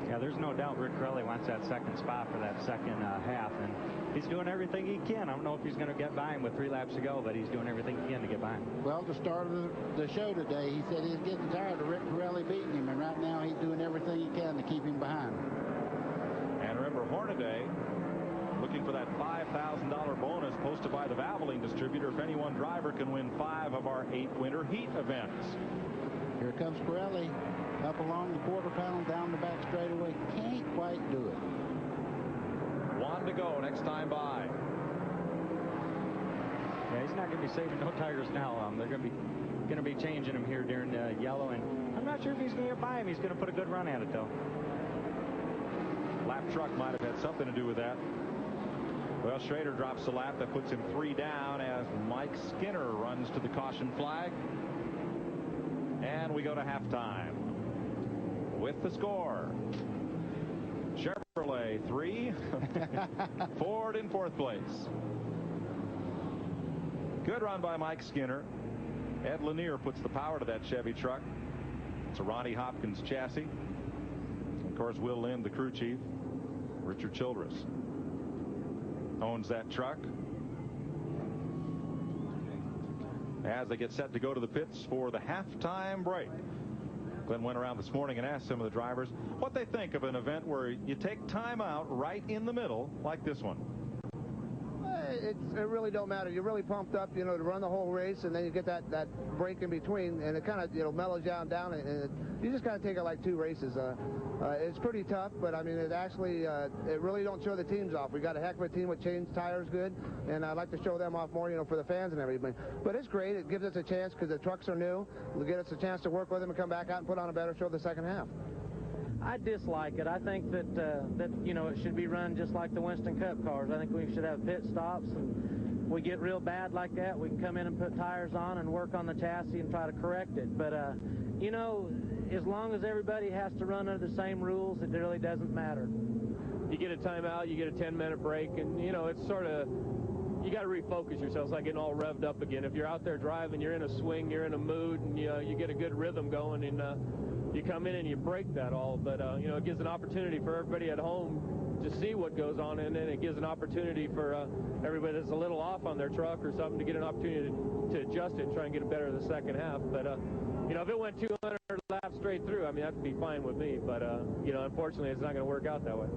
Yeah, there's no doubt Rick Corelli wants that second spot for that second half, and he's doing everything he can. I don't know if he's going to get by him with 3 laps to go, but he's doing everything he can to get by him. Well, at the start of the show today, he said he's getting tired of Rick Corelli beating him, and right now he's doing everything he can to keep him behind. And remember, Hornaday looking for that $5,000 bonus posted by the Valvoline distributor if any one driver can win 5 of our 8 winter heat events. Here comes Corelli up along the quarter panel, down the back straightaway. Can't quite do it. 1 to go next time by. Yeah, he's not going to be saving no tires now. They're going to be changing him here during the yellow, and I'm not sure if he's going to get by him. He's going to put a good run at it, though. Lap truck might have had something to do with that. Well, Schrader drops the lap. That puts him 3 down as Mike Skinner runs to the caution flag. And we go to halftime with the score. Chevrolet 3, Ford in 4th place. Good run by Mike Skinner. Ed Lanier puts the power to that Chevy truck. It's a Ronnie Hopkins chassis. Of course, Will Lind, the crew chief. Richard Childress owns that truck. As they get set to go to the pits for the halftime break. Glenn went around this morning and asked some of the drivers what they think of an event where you take time out right in the middle like this one. It really don't matter. You're really pumped up, to run the whole race, and then you get that break in between, and it kind of, mellows down, and you just got to take it like 2 races. It's pretty tough, but I mean, it actually, it really don't show the teams off. We got a heck of a team with changed tires good, and I'd like to show them off more, for the fans and everything. But it's great. It gives us a chance because the trucks are new. It'll get us a chance to work with them and come back out and put on a better show the second half. I dislike it. I think that it should be run just like the Winston Cup cars. I think we should have pit stops, and we get real bad like that, we can come in and put tires on and work on the chassis and try to correct it. But as long as everybody has to run under the same rules, it really doesn't matter. You get a timeout, you get a 10-minute break, and it's sort of, you got to refocus yourself. It's like getting all revved up again. If you're out there driving, you're in a swing, you're in a mood, and you get a good rhythm going, and you come in and you break that all. But it gives an opportunity for everybody at home to see what goes on, and then it gives an opportunity for everybody that's a little off on their truck or something to get an opportunity to adjust it and try and get it better in the second half. But if it went 200 laps straight through, I mean, that'd be fine with me. But unfortunately, it's not going to work out that way.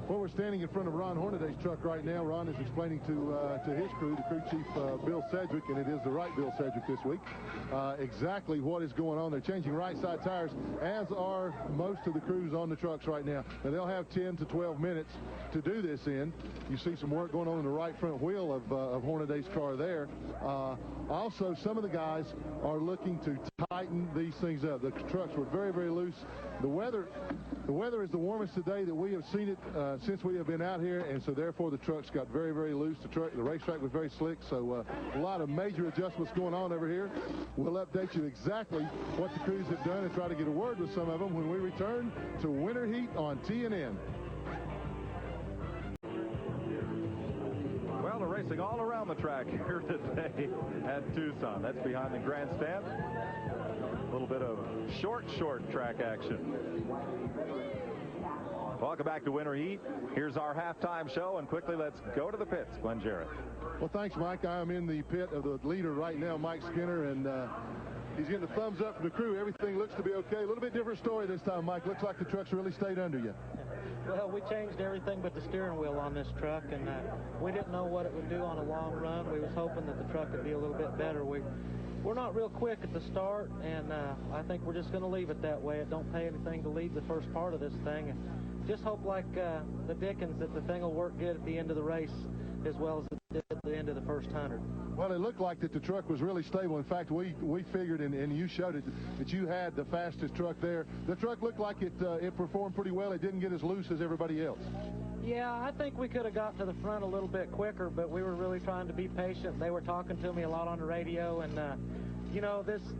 Well, we're standing in front of Ron Hornaday's truck right now. Ron is explaining to his crew, the crew chief, Bill Sedgwick, and it is the right Bill Sedgwick this week, exactly what is going on. They're changing right side tires, as are most of the crews on the trucks right now. Now, they'll have 10 to 12 minutes to do this in. You see some work going on in the right front wheel of Hornaday's car there. Also, some of the guys are looking to tighten these things up. The trucks were very, very loose. The weather is the warmest today that we have seen it since we have been out here, and so therefore the trucks got very, very loose. The racetrack was very slick, so a lot of major adjustments going on over here. We'll update you exactly what the crews have done and try to get a word with some of them when we return to Winter Heat on TNN. Well, they're racing all around the track here today at Tucson. That's behind the grandstand. A little bit of short track action. Welcome back to Winter Heat. Here's our halftime show, and quickly let's go to the pits. Glenn Jarrett. Well, thanks, Mike. I am in the pit of the leader right now, Mike Skinner, and he's getting a thumbs up from the crew. Everything looks to be okay. A little bit different story this time, Mike. Looks like the truck's really stayed under you. Well, we changed everything but the steering wheel on this truck, and we didn't know what it would do on a long run. We was hoping that the truck would be a little bit better. We're not real quick at the start, and I think we're just going to leave it that way. It don't pay anything to lead the first part of this thing. And just hope like the Dickens that the thing will work good at the end of the race as well as it did at the end of the first 100. Well, it looked like that the truck was really stable. In fact, we figured, and you showed it, that you had the fastest truck there. The truck looked like it performed pretty well. It didn't get as loose as everybody else. Yeah, I think we could have got to the front a little bit quicker, but we were really trying to be patient. They were talking to me a lot on the radio, and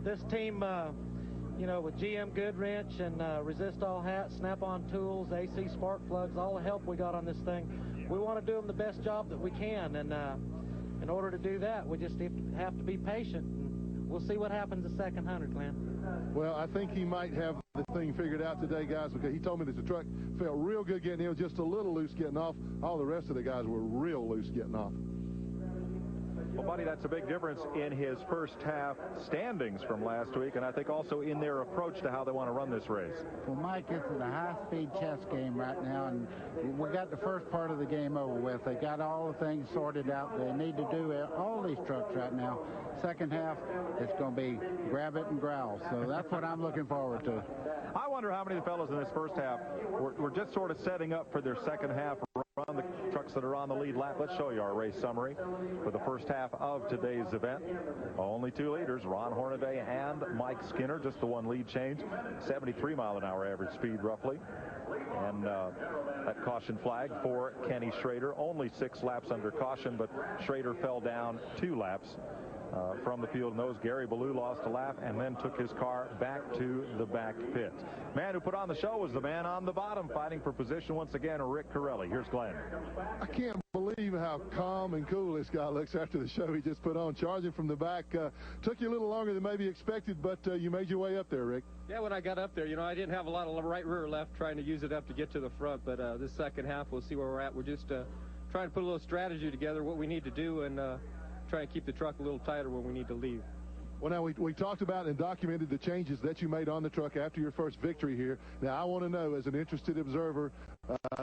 this team, with GM Goodwrench and Resist All Hats, Snap-on Tools, AC Spark Plugs, all the help we got on this thing, we want to do them the best job that we can, and in order to do that, we just have to be patient. And we'll see what happens the second 100, Glenn. Well, I think he might have the thing figured out today, guys, because he told me that the truck felt real good getting in, just a little loose getting off. All the rest of the guys were real loose getting off. Well, buddy, that's a big difference in his first half standings from last week, and I think also in their approach to how they want to run this race. Well, Mike, this is a high-speed chess game right now, and we got the first part of the game over with. They got all the things sorted out they need to do, all these trucks right now. Second half, it's going to be grab it and growl, so that's what I'm looking forward to. I wonder how many of the fellows in this first half were just sort of setting up for their second half run, the trucks that are on the lead lap. Let's show you our race summary for the first half of today's event. Only two leaders, Ron Hornaday and Mike Skinner, just the one lead change, 73-mile-an-hour average speed roughly. And that caution flag for Kenny Schrader, only 6 laps under caution, but Schrader fell down 2 laps from the field nose. Gary Ballou lost a lap and then took his car back to the back pit. Man who put on the show was the man on the bottom, fighting for position once again, Rick Corelli. Here's Glenn. I can't believe how calm and cool this guy looks after the show he just put on, charging from the back. Took you a little longer than maybe expected, but you made your way up there, Rick. Yeah, when I got up there, you know, I didn't have a lot of right rear left, trying to use it up to get to the front, but this second half, we'll see where we're at. We're just trying to put a little strategy together, what we need to do, and try and keep the truck a little tighter when we need to leave. Well, now, we talked about and documented the changes that you made on the truck after your first victory here. Now, I want to know, as an interested observer,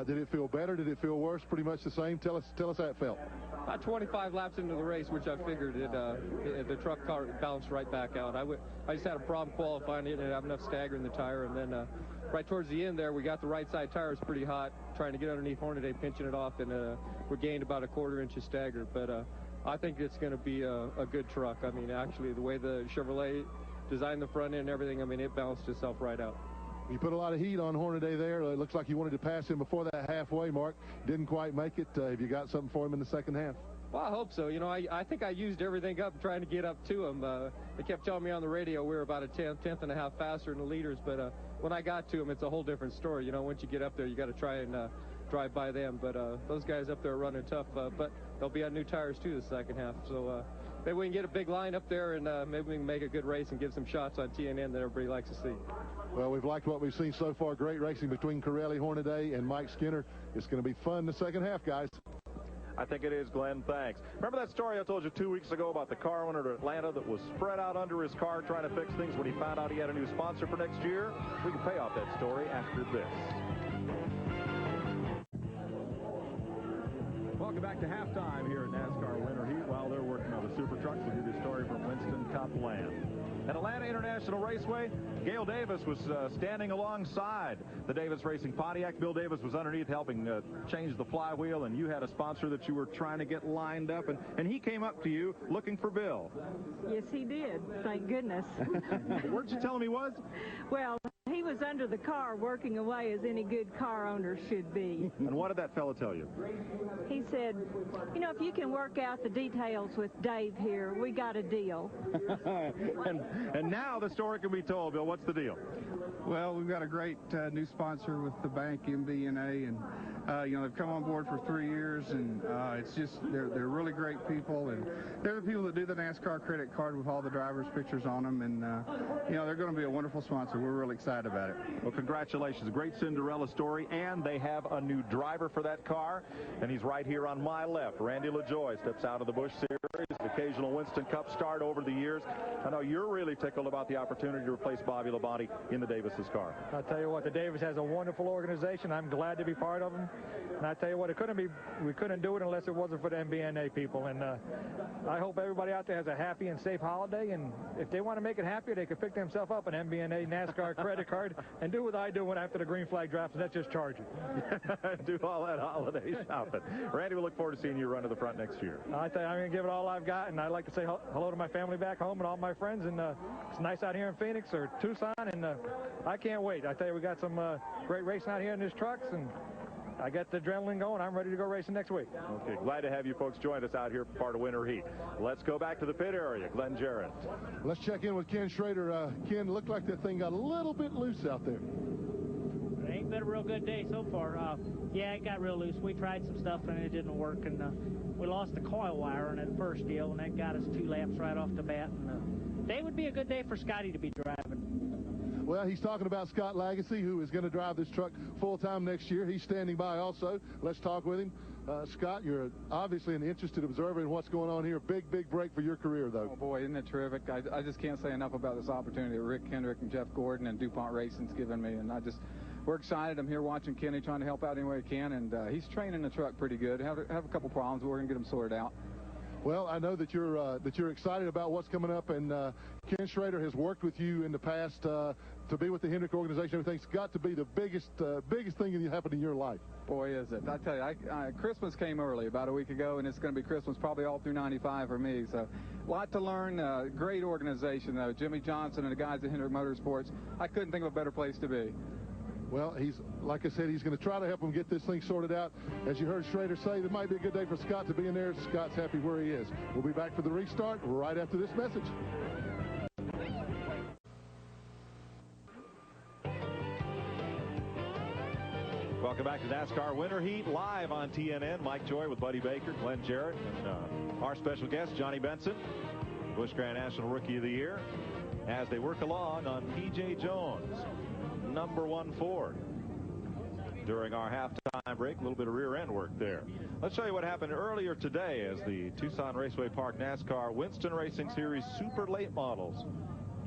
did it feel better? Did it feel worse? Pretty much the same? Tell us how it felt. About 25 laps into the race, which I figured the truck car bounced right back out. I just had a problem qualifying it, and didn't have enough stagger in the tire, and then right towards the end there, we got the right side tires pretty hot, trying to get underneath Hornaday, pinching it off, and we gained about a 1/4 inch of stagger, but I think it's going to be a good truck. I mean, actually, the way the Chevrolet designed the front end and everything, I mean, it balanced itself right out. You put a lot of heat on Hornaday there. It looks like you wanted to pass him before that halfway mark. Didn't quite make it. Have you got something for him in the second half? Well, I hope so. You know, I think I used everything up trying to get up to him. They kept telling me on the radio we were about a tenth and a half faster than the leaders, but when I got to him, it's a whole different story. You know, once you get up there, you got to try and drive by them, but those guys up there are running tough, but they'll be on new tires too the second half, so maybe we can get a big line up there, and maybe we can make a good race and give some shots on TNN that everybody likes to see. Well, we've liked what we've seen so far. Great racing between Corelli, Hornaday, and Mike Skinner. It's going to be fun the second half, guys. I think it is, Glenn. Thanks. Remember that story I told you 2 weeks ago about the car owner at Atlanta that was spread out under his car trying to fix things when he found out he had a new sponsor for next year? We can pay off that story after this. Welcome back to halftime here at NASCAR Winter Heat. While they're working on the Supertrucks, we'll give you a story from Winston Cup land. At Atlanta International Raceway, Gail Davis was standing alongside the Davis Racing Pontiac. Bill Davis was underneath helping change the flywheel, and you had a sponsor that you were trying to get lined up, and he came up to you looking for Bill. Yes, he did. Thank goodness. Where'd you tell him he was? Well, he was under the car working away as any good car owner should be. And what did that fella tell you? He said, you know, if you can work out the details with Dave here, we got a deal. And now the story can be told, Bill. What's the deal? Well, we've got a great new sponsor with the bank, MBNA, and you know, they've come on board for 3 years, and it's just they're really great people, and they're the people that do the NASCAR credit card with all the drivers' pictures on them, and you know, they're going to be a wonderful sponsor. We're really excited about it. Well, congratulations. A great Cinderella story, and they have a new driver for that car, and he's right here on my left. Randy LaJoie steps out of the Busch Series, occasional Winston Cup start over the years. I know you're really tickled about the opportunity to replace Bobby Labonte in the Davis's car. I'll tell you what, the Davis has a wonderful organization. I'm glad to be part of them. And I tell you what, we couldn't do it unless it wasn't for the MBNA people. And I hope everybody out there has a happy and safe holiday. And if they want to make it happier, they can pick themselves up an MBNA NASCAR credit card and do what I do when after the green flag drops, and that's just charge it. Do all that holiday shopping. Randy, we look forward to seeing you run to the front next year. I tell you, I'm going to give it all I've got, and I'd like to say hello to my family back home and all my friends. And it's nice out here in Phoenix or Tucson, and I can't wait. I tell you, we got some great racing out here in these trucks, and I got the adrenaline going. I'm ready to go racing next week. Okay, glad to have you folks join us out here, part of Winter Heat. Let's go back to the pit area. Glenn Jarrett. Let's check in with Ken Schrader. Ken, looked like that thing got a little bit loose out there. It ain't been a real good day so far. Yeah, it got real loose. We tried some stuff and it didn't work, and we lost the coil wire in that first deal, and that got us 2 laps right off the bat. And today would be a good day for Scotty to be driving. Well, he's talking about Scott Lagacy, who is going to drive this truck full-time next year. He's standing by also. Let's talk with him. Scott, you're obviously an interested observer in what's going on here. Big break for your career, though. Oh, boy, isn't it terrific? I just can't say enough about this opportunity that Rick Hendrick and Jeff Gordon and DuPont Racing's given me. And we're excited. I'm here watching Kenny, trying to help out any way he can. And he's training the truck pretty good. Have a couple problems, but we're going to get them sorted out. Well, I know that you're excited about what's coming up, and Ken Schrader has worked with you in the past to be with the Hendrick organization. Everything's got to be the biggest thing that happened in your life. Boy, is it. I tell you, Christmas came early about a week ago, and it's going to be Christmas probably all through 95 for me. So a lot to learn. Great organization, though. Jimmy Johnson and the guys at Hendrick Motorsports. I couldn't think of a better place to be. Well, like I said, he's going to try to help him get this thing sorted out. As you heard Schrader say, it might be a good day for Scott to be in there. Scott's happy where he is. We'll be back for the restart right after this message. Welcome back to NASCAR Winter Heat live on TNN. Mike Joy with Buddy Baker, Glenn Jarrett, and our special guest, Johnny Benson, Busch Grand National Rookie of the Year, as they work along on P.J. Jones. #1 Ford. During our halftime break, a little bit of rear end work there. Let's show you what happened earlier today as the Tucson Raceway Park NASCAR Winston Racing Series Super Late Models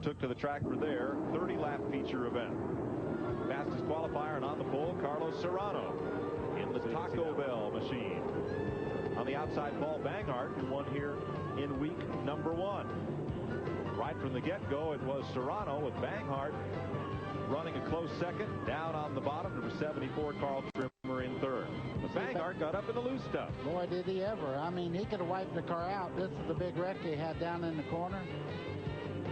took to the track for their 30-lap feature event. Fastest qualifier and on the pole, Carlos Serrano in the Taco Bell machine. On the outside, Paul Banghart, who won here in week #1. Right from the get-go, it was Serrano with Banghart running a close second. Down on the bottom, number 74, Carl Trimmer in third. But Banghart got up in the loose stuff. Boy, did he ever. I mean, he could have wiped the car out. This is the big wreck he had down in the corner.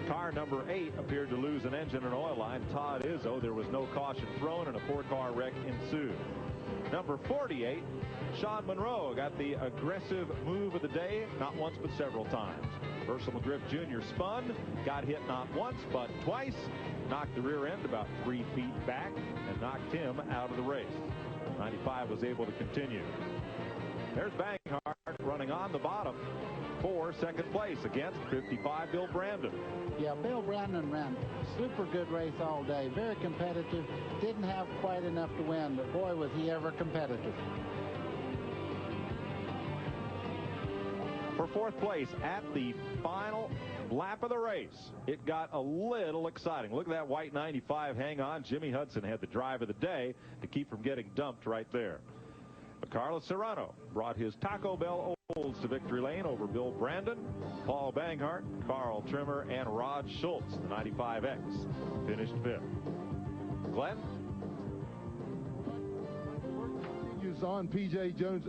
Car number 8 appeared to lose an engine and oil line. Todd Izzo. There was no caution thrown, and a 4-car wreck ensued. Number 48, Sean Monroe, got the aggressive move of the day, not once but several times. Herschel McGriff Jr. spun, got hit not once but twice, knocked the rear end about 3 feet back, and knocked him out of the race. 95 was able to continue. There's Banghart running on the bottom for second place against 55 Bill Brandon. Yeah, Bill Brandon ran super good race all day. Very competitive. Didn't have quite enough to win, but boy, was he ever competitive. For fourth place at the final lap of the race, it got a little exciting. Look at that white 95 hang on. Jimmy Hudson had the drive of the day to keep from getting dumped right there. But Carlos Serrano brought his Taco Bell Olds to victory lane over Bill Brandon, Paul Banghart, Carl Trimmer, and Rod Schultz. The 95X finished 5th. Glenn? On P.J. Jones,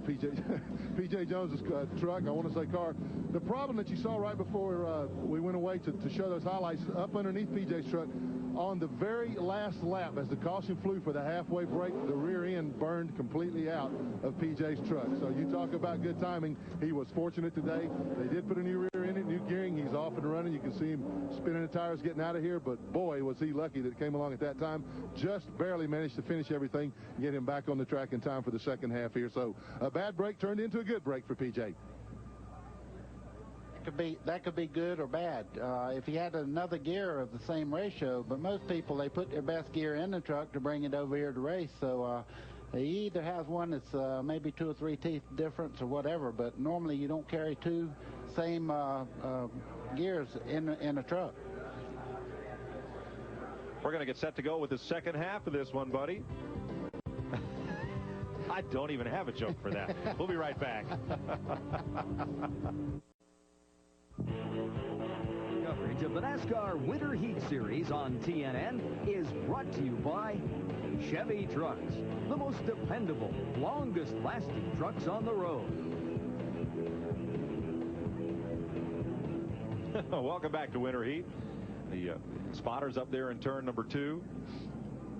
P.J. Jones's truck, I want to say car. The problem that you saw right before we went away to show those highlights, up underneath P.J.'s truck, on the very last lap, as the caution flew for the halfway break, the rear end burned completely out of P.J.'s truck. So you talk about good timing. He was fortunate today. They did put a new rear end in, new gearing. He's off and running. You can see him spinning the tires, getting out of here. But boy, was he lucky that it came along at that time. Just barely managed to finish everything, get him back on the track in time for the second half here. So a bad break turned into a good break for P.J. That could be good or bad. If he had another gear of the same ratio, but most people, they put their best gear in the truck to bring it over here to race. So he either has one that's maybe 2 or 3 teeth difference or whatever, but normally you don't carry 2 same gears in a truck. We're going to get set to go with the second half of this one, buddy. I don't even have a joke for that. We'll be right back. Coverage of the NASCAR Winter Heat Series on TNN is brought to you by Chevy Trucks, the most dependable, longest-lasting trucks on the road. Welcome back to Winter Heat. The spotters up there in turn number 2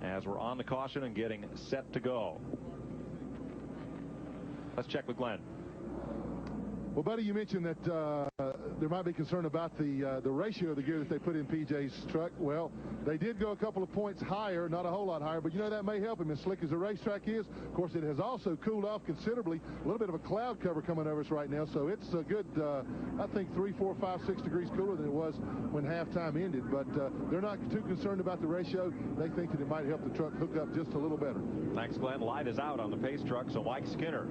as we're on the caution and getting set to go. Let's check with Glenn. Well, Buddy, you mentioned that there might be concern about the ratio of the gear that they put in PJ's truck. Well, they did go a couple of points higher, not a whole lot higher, but you know that may help him as slick as the racetrack is. Of course, it has also cooled off considerably. A little bit of a cloud cover coming over us right now, so it's a good, I think, 3, 4, 5, 6 degrees cooler than it was when halftime ended. But they're not too concerned about the ratio. They think that it might help the truck hook up just a little better. Thanks, Glenn. Light is out on the pace truck, so Mike Skinner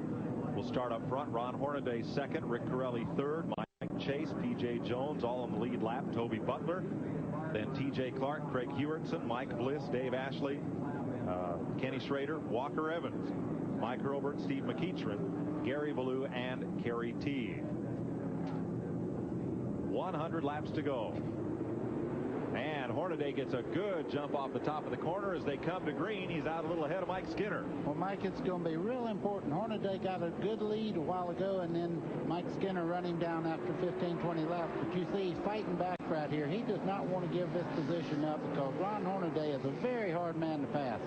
will start up front. Ron Hornaday second, Rick Corelli third, Mike Chase, P.J. Jones all on the lead lap, Toby Butler, then T.J. Clark, Craig Hewittson, Mike Bliss, Dave Ashley, Kenny Schrader, Walker Evans, Mike Hurlbert, Steve McEachran, Gary Ballou, and Kerry Teague. 100 laps to go. And Hornaday gets a good jump off the top of the corner as they come to green. He's out a little ahead of Mike Skinner. Well, Mike, it's going to be real important. Hornaday got a good lead a while ago, and then Mike Skinner run him down after 15, 20 laps. But you see he's fighting back right here. He does not want to give this position up because Ron Hornaday is a very hard man to pass.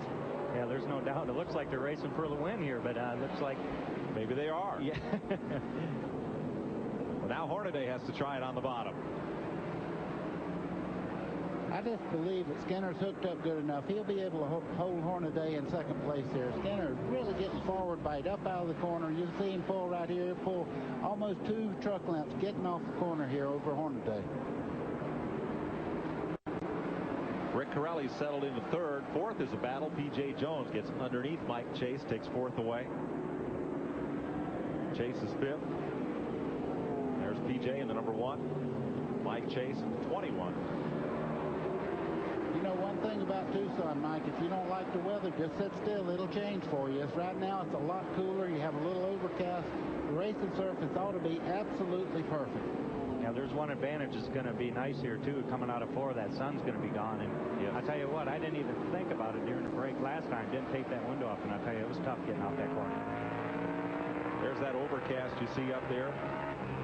Yeah, there's no doubt. It looks like they're racing for the win here, but it looks like maybe they are. Yeah. Well, now Hornaday has to try it on the bottom. I just believe that Skinner's hooked up good enough. He'll be able to hold Hornaday in second place here. Skinner really getting forward bite up out of the corner. You see him pull right here, pull almost 2 truck lengths getting off the corner here over Hornaday. Rick Corelli settled into third. Fourth is a battle. P.J. Jones gets underneath Mike Chase, takes fourth away. Chase is fifth. There's P.J. in the number 1. Mike Chase in the 21. You know, one thing about Tucson, Mike, if you don't like the weather, just sit still. It'll change for you. Right now, it's a lot cooler. You have a little overcast. The racing surface ought to be absolutely perfect. Yeah, there's one advantage that's going to be nice here, too. Coming out of 4, that sun's going to be gone. And I tell you what, I didn't even think about it during the break last time. Didn't take that window off, and I tell you, it was tough getting off that corner. There's that overcast you see up there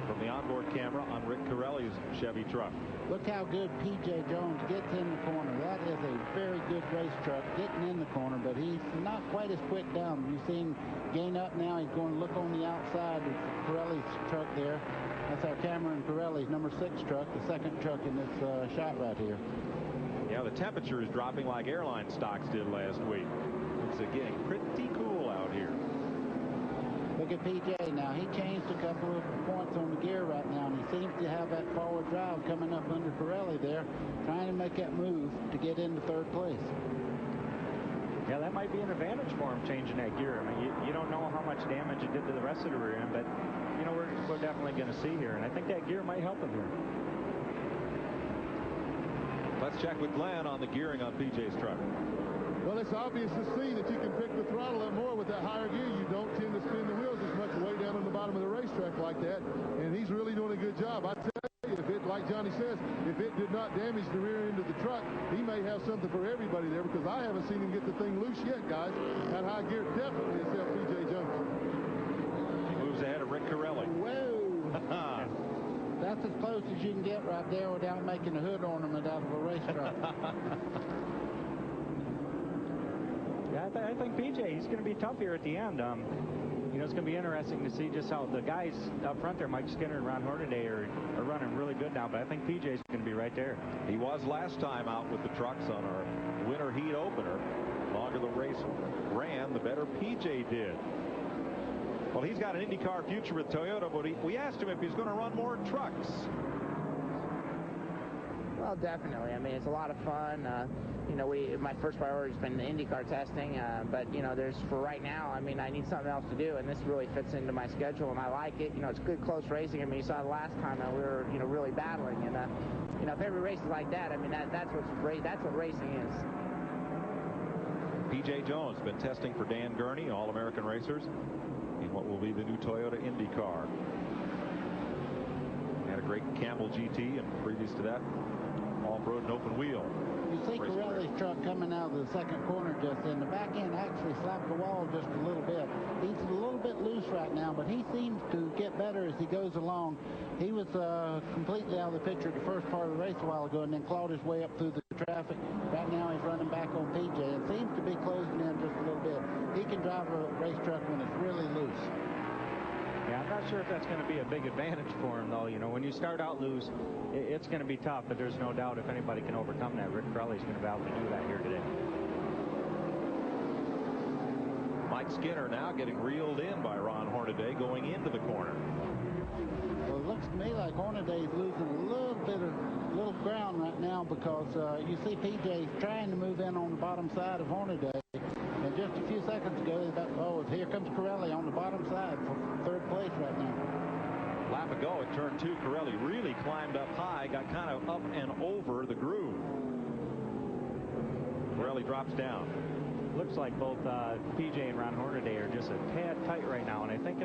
from the onboard camera on Rick Corelli's Chevy truck. Look how good P.J. Jones gets in the corner. That is a very good race truck getting in the corner, but he's not quite as quick down. You see him gain up now. He's going to look on the outside of Corelli's truck there. That's our Cameron Corelli's number 6 truck, the second truck in this shot right here. Yeah, the temperature is dropping like airline stocks did last week. It's getting pretty cool out here. Look at P.J. now. He changed a couple of points on the gear right now, and he seems to have that forward drive coming up under Corelli there, trying to make that move to get into third place. Yeah, that might be an advantage for him, changing that gear. I mean, you don't know how much damage it did to the rest of the rear end, but, you know, we're definitely going to see here, and I think that gear might help him here. Let's check with Glenn on the gearing on P.J.'s truck. Well, it's obvious to see that you can pick the throttle up more with that higher gear. You don't tend to spin the wheels as much way down on the bottom of the racetrack like that, and he's really doing a good job. I tell you, if it, like Johnny says, if it did not damage the rear end of the truck, he may have something for everybody there, because I haven't seen him get the thing loose yet, guys. That high gear definitely has helped P.J. Jones. He moves ahead of Rick Corelli. Whoa! That's as close as you can get right there without making a hood ornament out of a race truck. Yeah, I think P.J., he's going to be tough here at the end. You know, it's going to be interesting to see just how the guys up front there, Mike Skinner and Ron Hornaday, are running really good now, but I think P.J.'s going to be right there. He was last time out with the trucks on our winter heat opener. The longer the race ran, the better P.J. did. Well, he's got an IndyCar future with Toyota, but we asked him if he's going to run more trucks. Well, definitely. I mean, it's a lot of fun. You know, my first priority has been the IndyCar testing, but, you know, for right now, I mean, I need something else to do, and this really fits into my schedule, and I like it. You know, it's good, close racing. I mean, you saw the last time we were, you know, really battling, and, you know, if every race is like that, I mean, that's what racing is. P.J. Jones been testing for Dan Gurney, All-American Racers, in what will be the new Toyota IndyCar. Had a great Campbell GT, and previous to that, off-road and open wheel. You see Corelli's truck coming out of the second corner just then. The back end actually slapped the wall just a little bit. He's a little bit loose right now, but he seems to get better as he goes along. He was completely out of the picture the first part of the race a while ago and then clawed his way up through the traffic. Right now he's running back on P.J. and seems to be closing in just a little bit. He can drive a race truck when it's really loose. Yeah, I'm not sure if that's going to be a big advantage for him, though. You know, when you start out loose, it's going to be tough, but there's no doubt if anybody can overcome that, Rick Corelli's going to be able to do that here today. Mike Skinner now getting reeled in by Ron Hornaday going into the corner. Well, it looks to me like Hornaday is losing a little bit of ground right now because you see PJ trying to move in on the bottom side of Hornaday. And just a few seconds ago, here comes Corelli on the bottom side for third place right now. Lap ago at turn 2, Corelli really climbed up high, got kind of up and over the groove. Corelli drops down. Looks like both PJ and Ron Hornaday are just a tad tight right now, and I think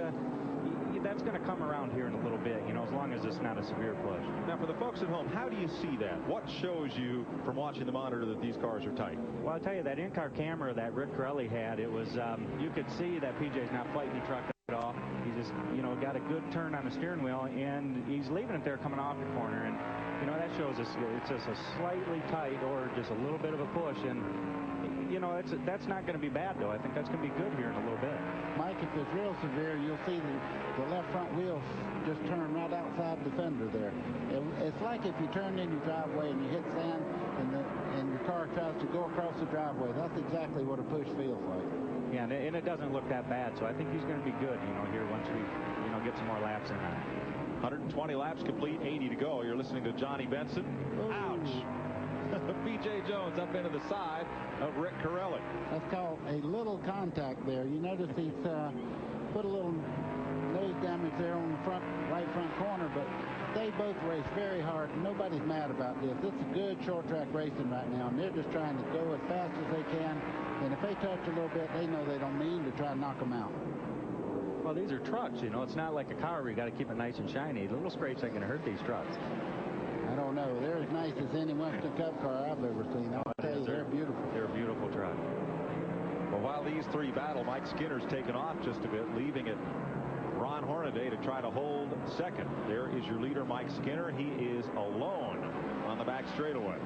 that's going to come around here in a little bit, you know, as long as it's not a severe push. Now, for the folks at home, how do you see that? What shows you from watching the monitor that these cars are tight? Well, I'll tell you, that in-car camera that Rick Corelli had, it was, you could see that PJ's not fighting the truck at all. He just, you know, got a good turn on the steering wheel, and he's leaving it there coming off the corner, and, you know, that shows us it's just a slightly tight or just a little bit of a push, and you know, that's not going to be bad, though. I think that's going to be good here in a little bit. Mike, if it's real severe, you'll see the left front wheels just turn right outside the fender there. It's like if you turn in your driveway and you hit sand and your car tries to go across the driveway. That's exactly what a push feels like. Yeah, and it doesn't look that bad, so I think he's going to be good, you know, here once we, you know, get some more laps in on it. 120 laps complete, 80 to go. You're listening to Johnny Benson. Ooh. Ouch. P.J. Jones up into the side of Rick Corelli. That's called a little contact there. You notice he's put a little nose damage there on the right front corner, but they both race very hard. Nobody's mad about this. This is good short track racing right now, and they're just trying to go as fast as they can. And if they touch a little bit, they know they don't mean to try to knock them out. Well, these are trucks, you know. It's not like a car where you got to keep it nice and shiny. Little scrapes ain't going to hurt these trucks. I don't know. They're as nice as any Western Cup car I've ever seen. I'll tell you, they're beautiful. They're a beautiful truck. Well, while these three battle, Mike Skinner's taken off just a bit, leaving it Ron Hornaday to try to hold second. There is your leader, Mike Skinner. He is alone on the back straightaway.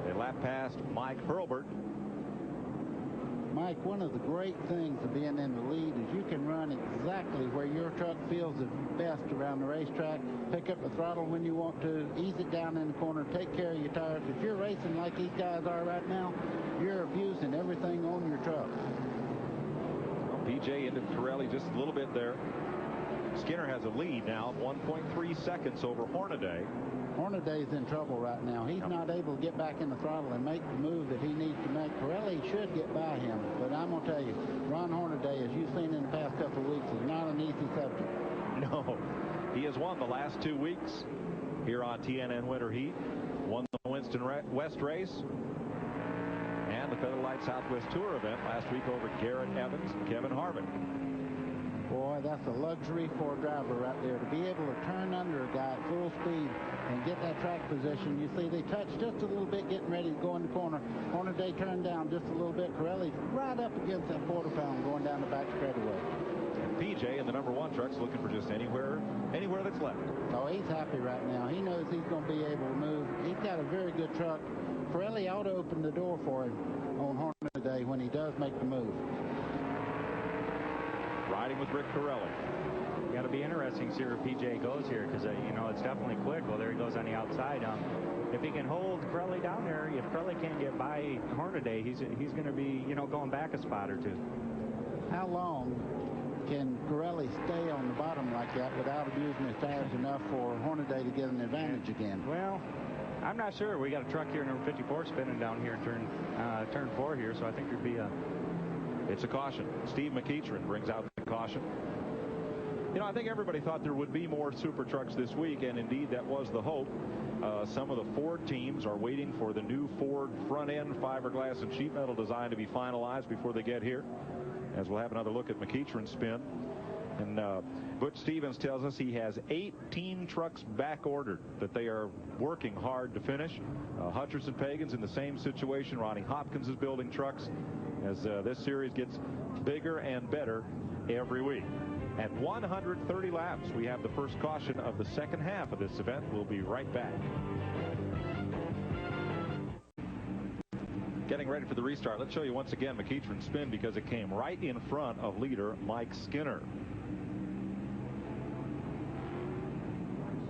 They lap past Mike Hurlburt. Mike, one of the great things of being in the lead is you can run exactly where your truck feels the best around the racetrack, pick up the throttle when you want to, ease it down in the corner, take care of your tires. If you're racing like these guys are right now, you're abusing everything on your truck. Well, PJ into Corelli just a little bit there. Skinner has a lead now of 1.3 seconds over Hornaday. Hornaday's in trouble right now. He's not able to get back in the throttle and make the move that he needs to make. Corelli should get by him, but I'm going to tell you, Ron Hornaday, as you've seen in the past couple of weeks, is not an easy subject. No. He has won the last 2 weeks here on TNN Winter Heat. Won the Winston West race and the Featherlight Southwest Tour event last week over Garrett Evans and Kevin Harvick. Boy, that's a luxury for a driver right there, to be able to turn under a guy at full speed and get that track position. You see, they touched just a little bit getting ready to go in the corner. Hornaday turned down just a little bit. Corelli's right up against that quarter-pound going down the back straightaway. And PJ in the #1 truck's looking for just anywhere that's left. Oh, he's happy right now. He knows he's going to be able to move. He's got a very good truck. Corelli ought to open the door for him on Hornaday when he does make the move. Riding with Rick Corelli. Got to be interesting to see where PJ goes here, because you know, it's definitely quick. Well, there he goes on the outside. If he can hold Corelli down there, if Corelli can't get by Hornaday, he's going to be, you know, going back a spot or two. How long can Corelli stay on the bottom like that without abusing his tires enough for Hornaday to get an advantage again? Well, I'm not sure. We got a truck here, number 54, spinning down here in turn 4 here, so I think there'd be a... It's a caution. Steve McEachran brings out the caution. You know, I think everybody thought there would be more Super Trucks this week, and indeed that was the hope. Some of the Ford teams are waiting for the new Ford front-end fiberglass and sheet metal design to be finalized before they get here, as we'll have another look at McEachran's spin. And Butch Stevens tells us he has 18 trucks back ordered that they are working hard to finish. Hutcherson Pagan's in the same situation. Ronnie Hopkins is building trucks as this series gets bigger and better every week. At 130 laps, we have the first caution of the second half of this event. We'll be right back. Getting ready for the restart. Let's show you once again McEachran's spin, because it came right in front of leader Mike Skinner.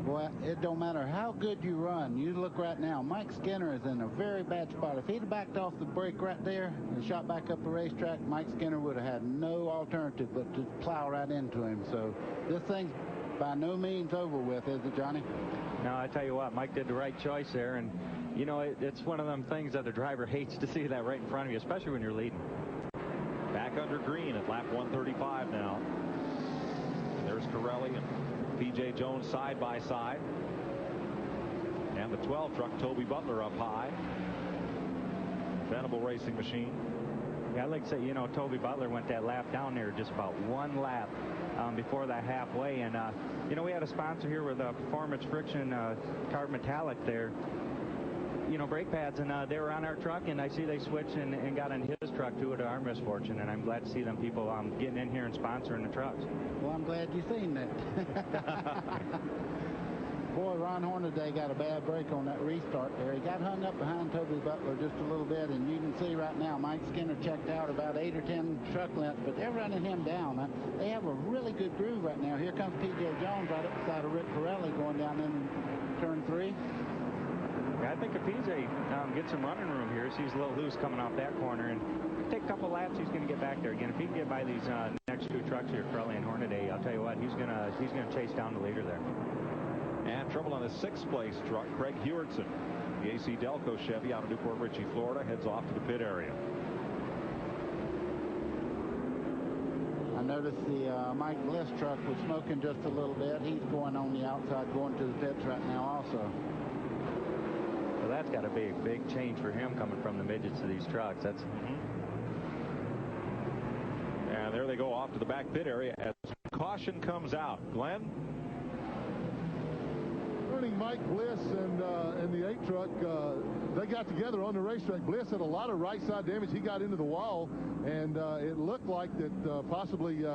Boy, it don't matter how good you run. You look right now, Mike Skinner is in a very bad spot. If he'd have backed off the brake right there and shot back up the racetrack, Mike Skinner would have had no alternative but to plow right into him. So this thing's by no means over with, is it, Johnny? No, I tell you what, Mike did the right choice there. And, you know, it's one of them things that the driver hates to see that right in front of you, especially when you're leading. Back under green at lap 135 now. And there's Corelli and P.J. Jones side by side. And the 12 truck, Toby Butler, up high. Venable racing machine. Yeah, I'd like to say, you know, Toby Butler went that lap down there just about one lap before that halfway. And, you know, we had a sponsor here with Performance Friction Carbon Metallic there. You know, brake pads, and they were on our truck, and I see they switched and got on his truck too, to our misfortune, and I'm glad to see them people getting in here and sponsoring the trucks. Well, I'm glad you seen that. Boy, Ron Hornaday got a bad break on that restart there. He got hung up behind Toby Butler just a little bit, and you can see right now Mike Skinner checked out about 8 or 10 truck lengths, but they're running him down. They have a really good groove right now. Here comes P.J. Jones right up beside of Rick Corelli going down in turn 3. Yeah, I think if PJ gets some running room here, sees a little loose coming off that corner, and take a couple laps, he's going to get back there again. If he can get by these next two trucks here, Corelli and Hornaday, I'll tell you what, he's going to chase down the leader there. And trouble on the 6th place truck, Craig Hewitson. The AC Delco Chevy out of Newport Richey, Florida, heads off to the pit area. I noticed the Mike Bliss truck was smoking just a little bit. He's going on the outside, going to the pits right now also. Well, that's got to be a big change for him coming from the midgets to these trucks. That's. And there they go off to the back pit area as caution comes out. Glenn? Running Mike Bliss and the 8 truck, they got together on the racetrack. Bliss had a lot of right side damage. He got into the wall, and it looked like that possibly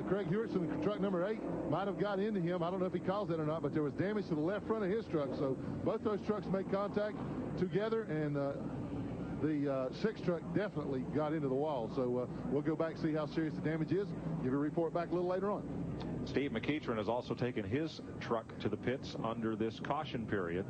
Craig Hewitson, truck number 8, might have got into him. I don't know if he calls that or not, but there was damage to the left front of his truck. So both those trucks made contact together, and the 6 truck definitely got into the wall. So we'll go back and see how serious the damage is. Give a report back a little later on. Steve McEachern has also taken his truck to the pits under this caution period.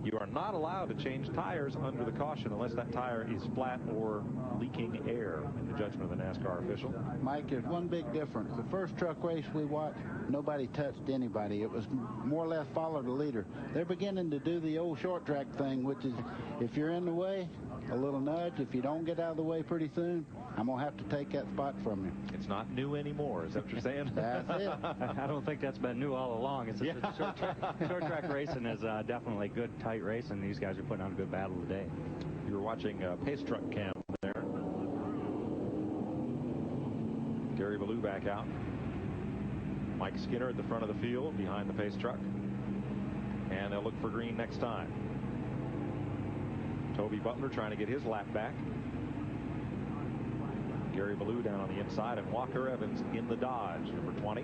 You are not allowed to change tires under the caution unless that tire is flat or leaking air, in the judgment of the NASCAR official. Mike, there's one big difference. The first truck race we watched, nobody touched anybody. It was more or less follow the leader. They're beginning to do the old short track thing, which is if you're in the way, a little nudge. If you don't get out of the way pretty soon, I'm going to have to take that spot from you. It's not new anymore. Is that what you're saying? That's it. I don't think that's been new all along. It's just short track racing is definitely good, tight racing. These guys are putting on a good battle today. You were watching Pace Truck Cam there. Gary Ballou back out. Mike Skinner at the front of the field behind the Pace Truck. And they'll look for green next time. Toby Butler trying to get his lap back. Gary Ballou down on the inside, and Walker Evans in the Dodge, number 20.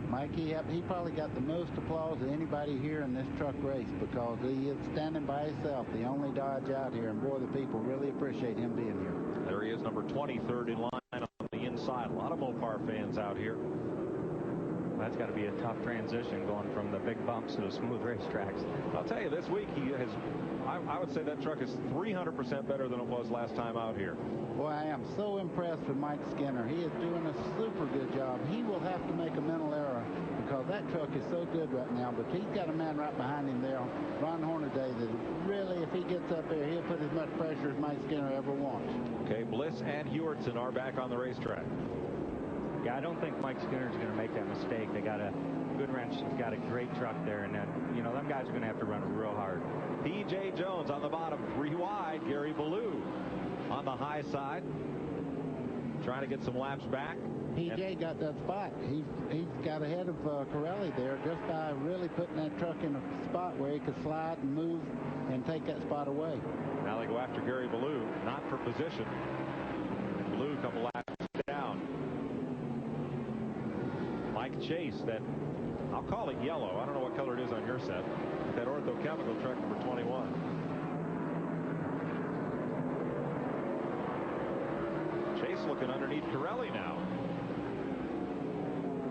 Mike, he probably got the most applause of anybody here in this truck race because he is standing by himself, the only Dodge out here, and boy, the people really appreciate him being here. There he is, number 23rd in line on the inside. A lot of Mopar fans out here. That's got to be a tough transition going from the big bumps to the smooth racetracks. I'll tell you, this week he has, I would say that truck is 300% better than it was last time out here. Boy, I am so impressed with Mike Skinner. He is doing a super good job. He will have to make a mental error because that truck is so good right now, but he's got a man right behind him there, Ron Hornaday, that really, if he gets up there, he'll put as much pressure as Mike Skinner ever wants. Okay, Bliss and Hewitson are back on the racetrack. Yeah, I don't think Mike Skinner's going to make that mistake. They got a good wrench, got a great truck there, and then, you know, them guys are going to have to run real hard. P.J. Jones on the bottom, 3 wide. Gary Ballou on the high side, trying to get some laps back. P.J. got that spot. He's got ahead of Corelli there just by really putting that truck in a spot where he could slide and move and take that spot away. Now they go after Gary Ballou, not for position. Ballou a couple laps down. Mike Chase, that, I'll call it yellow. I don't know what color it is on your set. That orthochemical truck number 21. Chase looking underneath Corelli now.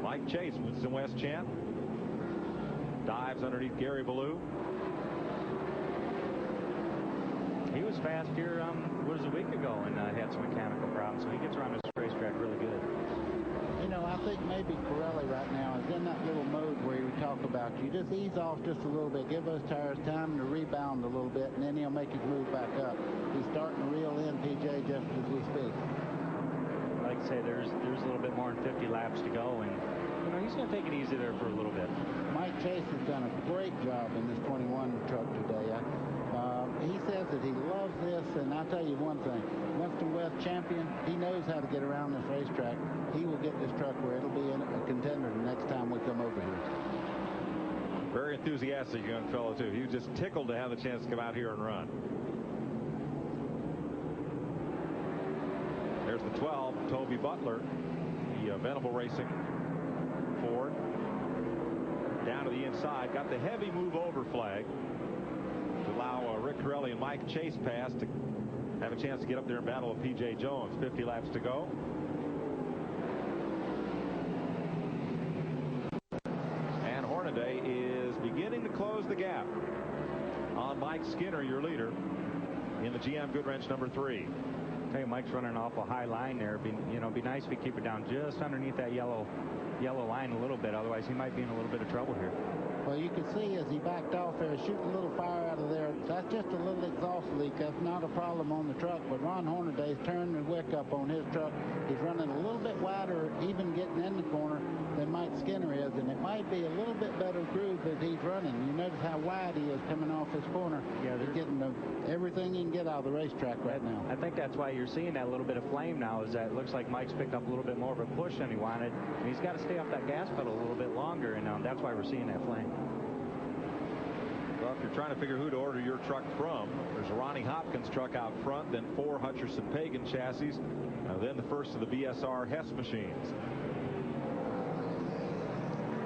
Mike Chase, Winston West champ. Dives underneath Gary Ballou. He was fast here, was a week ago, and had some mechanical problems, so he gets around this racetrack really good. You know, I think maybe Pirelli right now is in that little mode where we talk about. You just ease off just a little bit, give those tires time to rebound a little bit, and then he'll make his move back up. He's starting to reel in PJ just as we speak. Like I say, there's a little bit more than 50 laps to go, and you know, he's going to take it easy there for a little bit. Mike Chase has done a great job in this 21 truck today. He says that he loves this, and I'll tell you one thing. Winston West champion, he knows how to get around this racetrack. He will get this truck where it'll be a contender the next time we come over here. Very enthusiastic young fellow, too. He was just tickled to have the chance to come out here and run. There's the 12, Toby Butler, the Venable Racing Ford. Down to the inside, got the heavy move over flag to allow Rick Corelli and Mike Chase pass to have a chance to get up there and battle with P.J. Jones. 50 laps to go. And Hornaday is beginning to close the gap on Mike Skinner, your leader, in the GM Goodwrench number 3. I tell you, Mike's running an awful high line there. Be nice if we keep it down just underneath that yellow line a little bit. Otherwise, he might be in a little bit of trouble here. Well, you can see as he backed off there, shooting a little fire out of there. That's just a little exhaust leak. That's not a problem on the truck. But Ron Hornaday's turned the wick up on his truck. He's running a little bit wider, even getting in the corner, than Mike Skinner is. And it might be a little bit better groove that he's running. You notice how wide he is coming off his corner. Yeah, he's getting everything he can get out of the racetrack right now. I think that's why you're seeing that little bit of flame now, is that it looks like Mike's picked up a little bit more of a push than he wanted. And he's got to stay off that gas pedal a little bit longer, and that's why we're seeing that flame. Well, if you're trying to figure who to order your truck from, there's a Ronnie Hopkins truck out front, then 4 Hutcherson-Pagan chassis, then the first of the BSR Hess machines.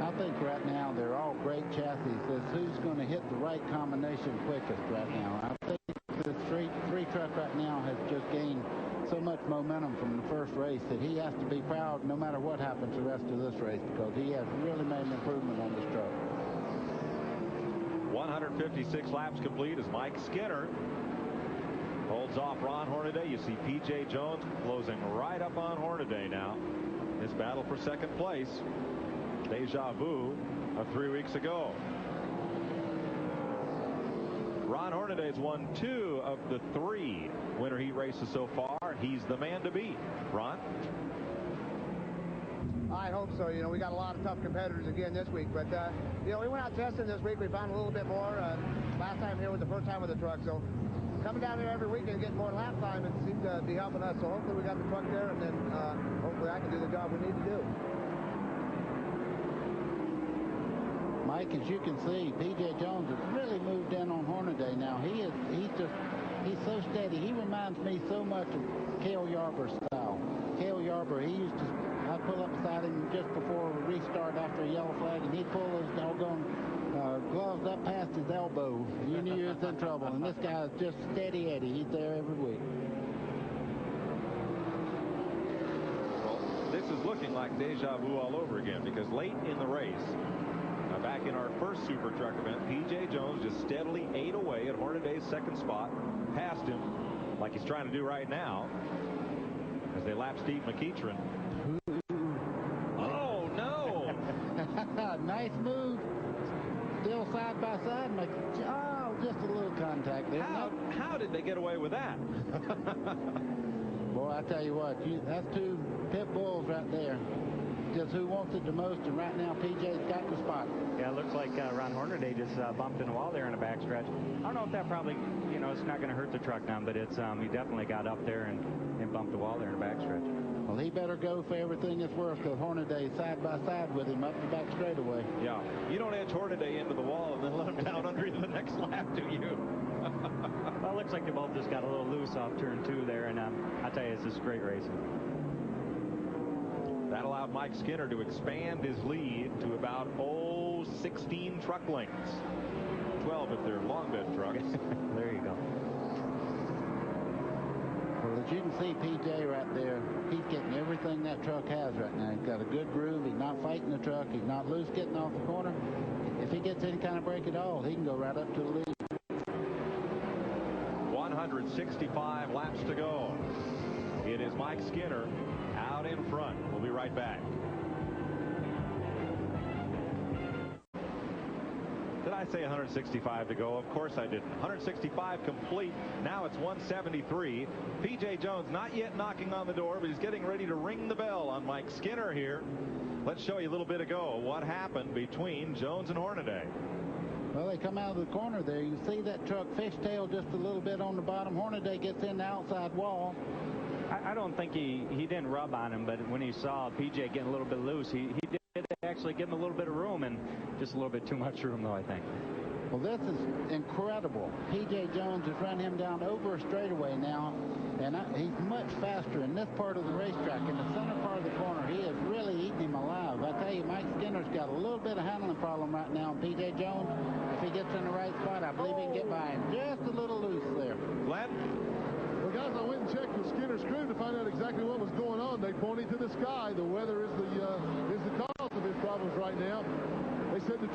I think right now they're all great chassis. It's who's going to hit the right combination quickest right now. I think the three truck right now has just gained so much momentum from the first race that he has to be proud no matter what happens the rest of this race, because he has really made an improvement on this truck. 156 laps complete as Mike Skinner holds off Ron Hornaday. You see P.J. Jones closing right up on Hornaday now. His battle for second place. Deja vu of 3 weeks ago. Ron Hornaday's won 2 of the 3 winter heat races so far. He's the man to beat. Ron? I hope so. You know, we got a lot of tough competitors again this week, but you know, we went out testing this week. We found a little bit more. Last time here was the first time with the truck, so coming down here every week and getting more lap time, it seems to be helping us. So hopefully we got the truck there, and then hopefully I can do the job we need to do. Mike, as you can see, P.J. Jones has really moved in on Hornaday now. He's so steady. He reminds me so much of Cale Yarber's style. Cale Yarber, I'd pull up beside him just before a restart after a yellow flag, and he'd pull those doggone gloves up past his elbow. You knew he was in trouble. And this guy is just steady Eddie. He's there every week. Well, this is looking like deja vu all over again, because late in the race, back in our first Supertruck event, P.J. Jones just steadily ate away at Hornaday's second spot, passed him like he's trying to do right now as they lap Steve McEachran. Oh, no! Nice move. Still side by side. Oh, just a little contact there. How did they get away with that? Boy, I tell you what, that's 2 pit bulls right there. Just who wants it the most, and right now PJ's got the spot. Yeah, it looks like Ron Hornaday just bumped in the wall there in the backstretch. I don't know if that probably, it's not going to hurt the truck none, but it's he definitely got up there and bumped the wall there in the backstretch. Well, he better go for everything it's worth, because Hornaday's side by side with him up the back straightaway. Yeah, you don't edge Hornaday into the wall and then let him down under the next lap, do you? Well, it looks like they both just got a little loose off turn 2 there, and I tell you, it's just great racing. That allowed Mike Skinner to expand his lead to about 16 truck lengths. 12 if they're long bed trucks. There you go. Well, as you can see, PJ right there, he's getting everything that that truck has right now. He's got a good groove. He's not fighting the truck. He's not loose getting off the corner. If he gets any kind of break at all, he can go right up to the lead. 165 laps to go. It is Mike Skinner out in front. We'll be right back. Did I say 165 to go? Of course I didn't. 165 complete. Now it's 173. P.J. Jones not yet knocking on the door, but he's getting ready to ring the bell on Mike Skinner here. Let's show you a little bit ago what happened between Jones and Hornaday. Well, they come out of the corner there. You see that truck fishtail just a little bit on the bottom. Hornaday gets in the outside wall. I don't think he didn't rub on him, but when he saw P.J. getting a little bit loose, he did actually give him a little bit of room, and just a little bit too much room, though, I think. Well, this is incredible. P.J. Jones has run him down over a straightaway now, and he's much faster in this part of the racetrack. In the center part of the corner, he is really eating him alive. I tell you, Mike Skinner's got a little bit of handling problem right now. And P.J. Jones, if he gets in the right spot, I believe he can get by him. Just a little loose there. Glenn? Well, guys, I went and checked with Skinner's crew to find out exactly what was going on. They pointed to the sky. The weather is the cause of his problems right now. They said the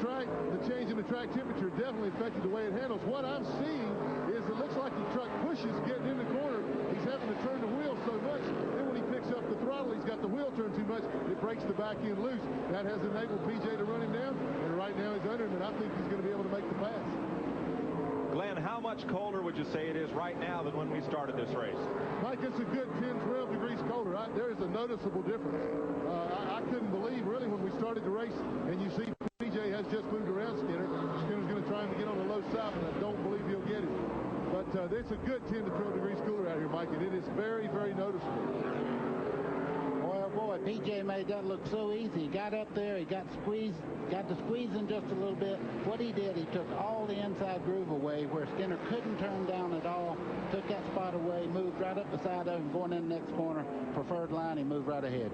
change in the track temperature definitely affected the way it handles. What I'm seeing is it looks like the truck pushes getting in the corner. He's having to turn the wheel so much. Then when he picks up the throttle, he's got the wheel turned too much. It breaks the back end loose. That has enabled PJ to run him down. And right now he's under him, and I think he's going to be able to make the pass. Glenn, how much colder would you say it is right now than when we started this race? Mike, it's a good 10, 12 degrees colder. There is a noticeable difference. I couldn't believe, really, when we started the race, and you see PJ has just moved around Skinner. Skinner's going to try him to get on the low side, but I don't believe he'll get it. But it's a good 10 to 12 degrees cooler out here, Mike, and it is very, very noticeable. Boy, PJ made that look so easy. He got up there, he got to squeezing just a little bit. What he did, he took all the inside groove away where Skinner couldn't turn down at all, took that spot away, moved right up the side of him, going in the next corner, preferred line, he moved right ahead.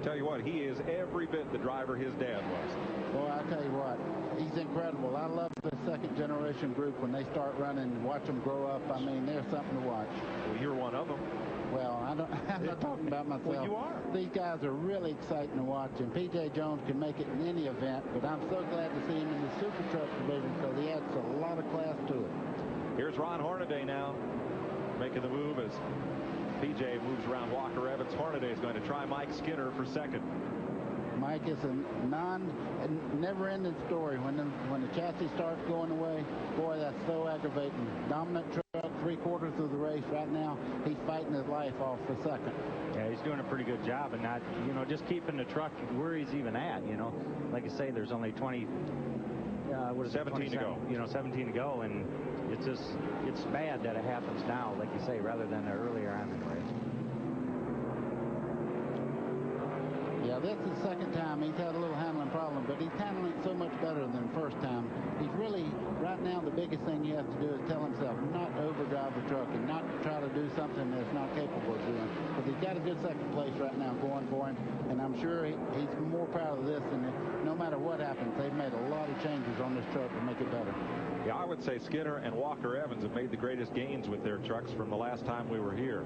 Tell you what, he is every bit the driver his dad was. Boy, I tell you what, he's incredible. I love the second generation group when they start running and watch them grow up. I mean, they're something to watch. Well, you're one of them. Well, I'm not talking about myself. Well, you are. These guys are really exciting to watch, and P.J. Jones can make it in any event, but I'm so glad to see him in the Supertruck division because he adds a lot of class to it. Here's Ron Hornaday now making the move as P.J. moves around Walker Evans. Hornaday is going to try Mike Skinner for second. Mike is a never-ending story. When the chassis starts going away, boy, that's so aggravating. Dominant truck, 3/4 of the race right now. He's fighting his life off for second. Yeah, he's doing a pretty good job, and not, just keeping the truck where he's even at. Like I say, there's only 17 to go. 17 to go, and it's bad that it happens now, like you say, rather than earlier on in the race. Yeah, this is the second time he's had a little handling problem, but he's handling it so much better than the first time. He's really, right now, the biggest thing he has to do is tell himself not to overdrive the truck and not to try to do something that's not capable of doing. Because he's got a good second place right now going for him, and I'm sure he's more proud of this, and no matter what happens, they've made a lot of changes on this truck to make it better. Yeah, I would say Skinner and Walker Evans have made the greatest gains with their trucks from the last time we were here.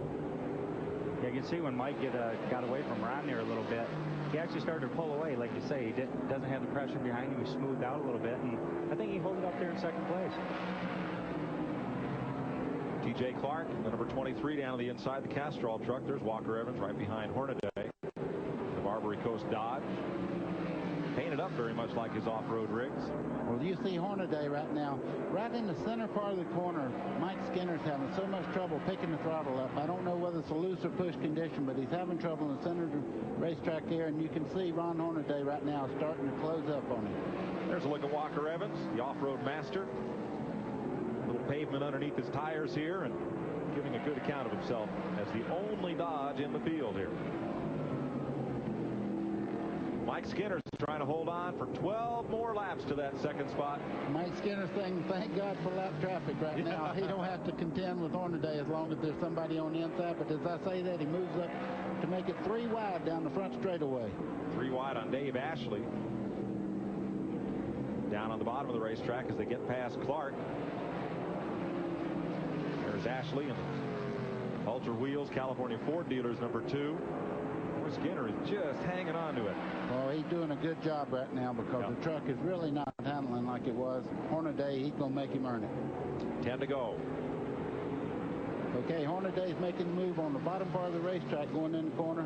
Yeah, you can see when Mike got away from Ron there a little bit, he actually started to pull away, like you say. He doesn't have the pressure behind him. He smoothed out a little bit, and I think he held it up there in second place. T.J. Clark, the number 23 down on the inside, the Castrol truck. There's Walker Evans right behind Hornaday. The Barbary Coast Dodge. Painted up very much like his off-road rigs. Well, you see Hornaday right now, right in the center part of the corner. Mike Skinner's having so much trouble picking the throttle up. I don't know whether it's a loose or push condition, but he's having trouble in the center of the racetrack here, and you can see Ron Hornaday right now starting to close up on him. There's a look at Walker Evans, the off-road master. A little pavement underneath his tires here, and giving a good account of himself as the only Dodge in the field here. Mike Skinner's trying to hold on for 12 more laps to that second spot. Mike Skinner's saying, thank God for lap traffic right now. He don't have to contend with Hornaday as long as there's somebody on the inside. But as I say that, he moves up to make it 3 wide down the front straightaway. 3 wide on Dave Ashley. Down on the bottom of the racetrack as they get past Clark. There's Ashley and Ultra Wheels, California Ford Dealers number 2. Skinner is just hanging on to it. Well, he's doing a good job right now because the truck is really not handling like it was. Hornaday, he's going to make him earn it. 10 to go. Okay, Hornaday's making the move on the bottom part of the racetrack going in the corner.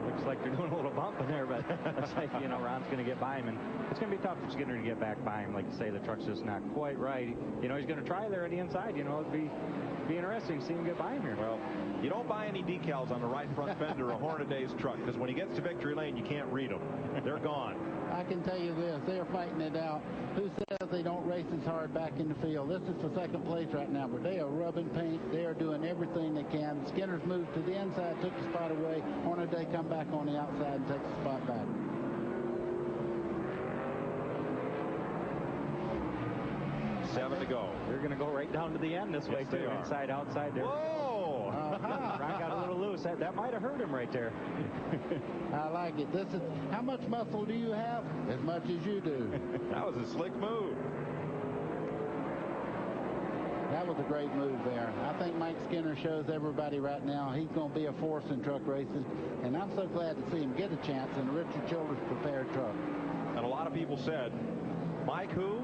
Looks like they're doing a little bump in there, but looks like, you know, Ron's going to get by him, and it's going to be tough for Skinner to get back by him. Like you say, the truck's just not quite right. You know, he's going to try there on the inside. You know, it'd be interesting to see him get by him here. Well, you don't buy any decals on the right front fender of Hornaday's truck, because when he gets to victory lane, you can't read them. They're gone. I can tell you this, they're fighting it out. Who says they don't race as hard back in the field? This is for second place right now, but they are rubbing paint. They are doing everything they can. Skinner's moved to the inside, took the spot away. Hornaday come back on the outside and takes the spot back. Seven to go. They're going to go right down to the end this way, too. Inside, outside there. Whoa! Ron got a little loose. That might have hurt him right there. I like it. This is, how much muscle do you have? As much as you do. That was a slick move. That was a great move there. I think Mike Skinner shows everybody right now he's going to be a force in truck racing, and I'm so glad to see him get a chance in the Richard Childress prepared truck. And a lot of people said, Mike who?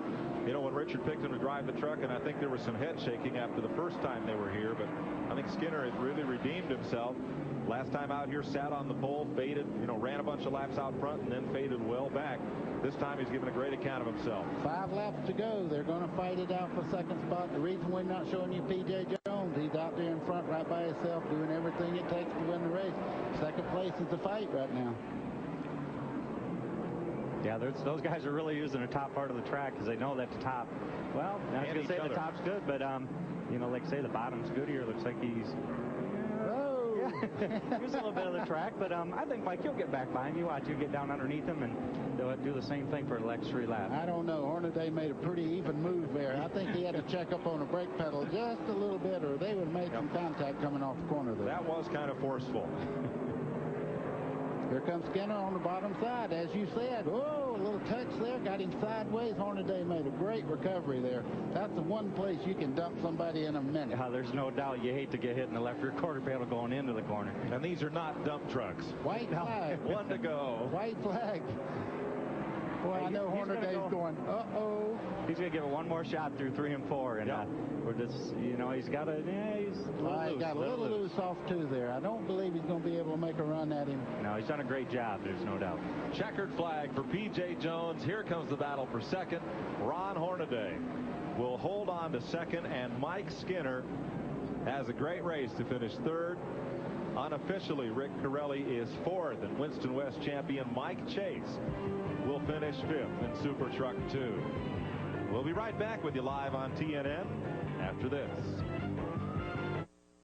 You know, when Richard picked him to drive the truck, and I think there was some head shaking after the first time they were here, but I think Skinner has really redeemed himself. Last time out here, sat on the pole, faded, you know, ran a bunch of laps out front, and then faded well back. This time he's given a great account of himself. 5 laps to go. They're going to fight it out for second spot. The reason we're not showing you P.J. Jones, he's out there in front right by himself doing everything it takes to win the race. Second place is the fight right now. Yeah, those guys are really using the top part of the track because they know that the top, well, I was going to say the top's good, but, you know, like say the bottom's good here. Looks like he's... Here's a little bit of the track, but I think Mike, you'll get back by him. You watch, you get down underneath him, and they'll do the same thing for the next 3 laps. I don't know. Hornaday made a pretty even move there. I think he had to check up on the brake pedal just a little bit, or they would have made some contact coming off the corner there. That was kind of forceful. Here comes Skinner on the bottom side, as you said. Oh, a little touch there, got him sideways. Hornaday made a great recovery there. That's the one place you can dump somebody in a minute. There's no doubt you hate to get hit in the left rear quarter panel going into the corner. And these are not dump trucks. White flag. 1 to go. White flag. Boy, I know Hornaday's going, uh-oh. He's going to give it one more shot through 3 and 4. And we're just, you know, he's got a, he's got a little loose off 2 there. I don't believe he's going to be able to make a run at him. No, he's done a great job. There's no doubt. Checkered flag for P.J. Jones. Here comes the battle for second. Ron Hornaday will hold on to second, and Mike Skinner has a great race to finish 3rd. Unofficially, Rick Corelli is 4th, and Winston West champion Mike Chase will finish 5th in Supertruck 2. We'll be right back with you live on TNN after this.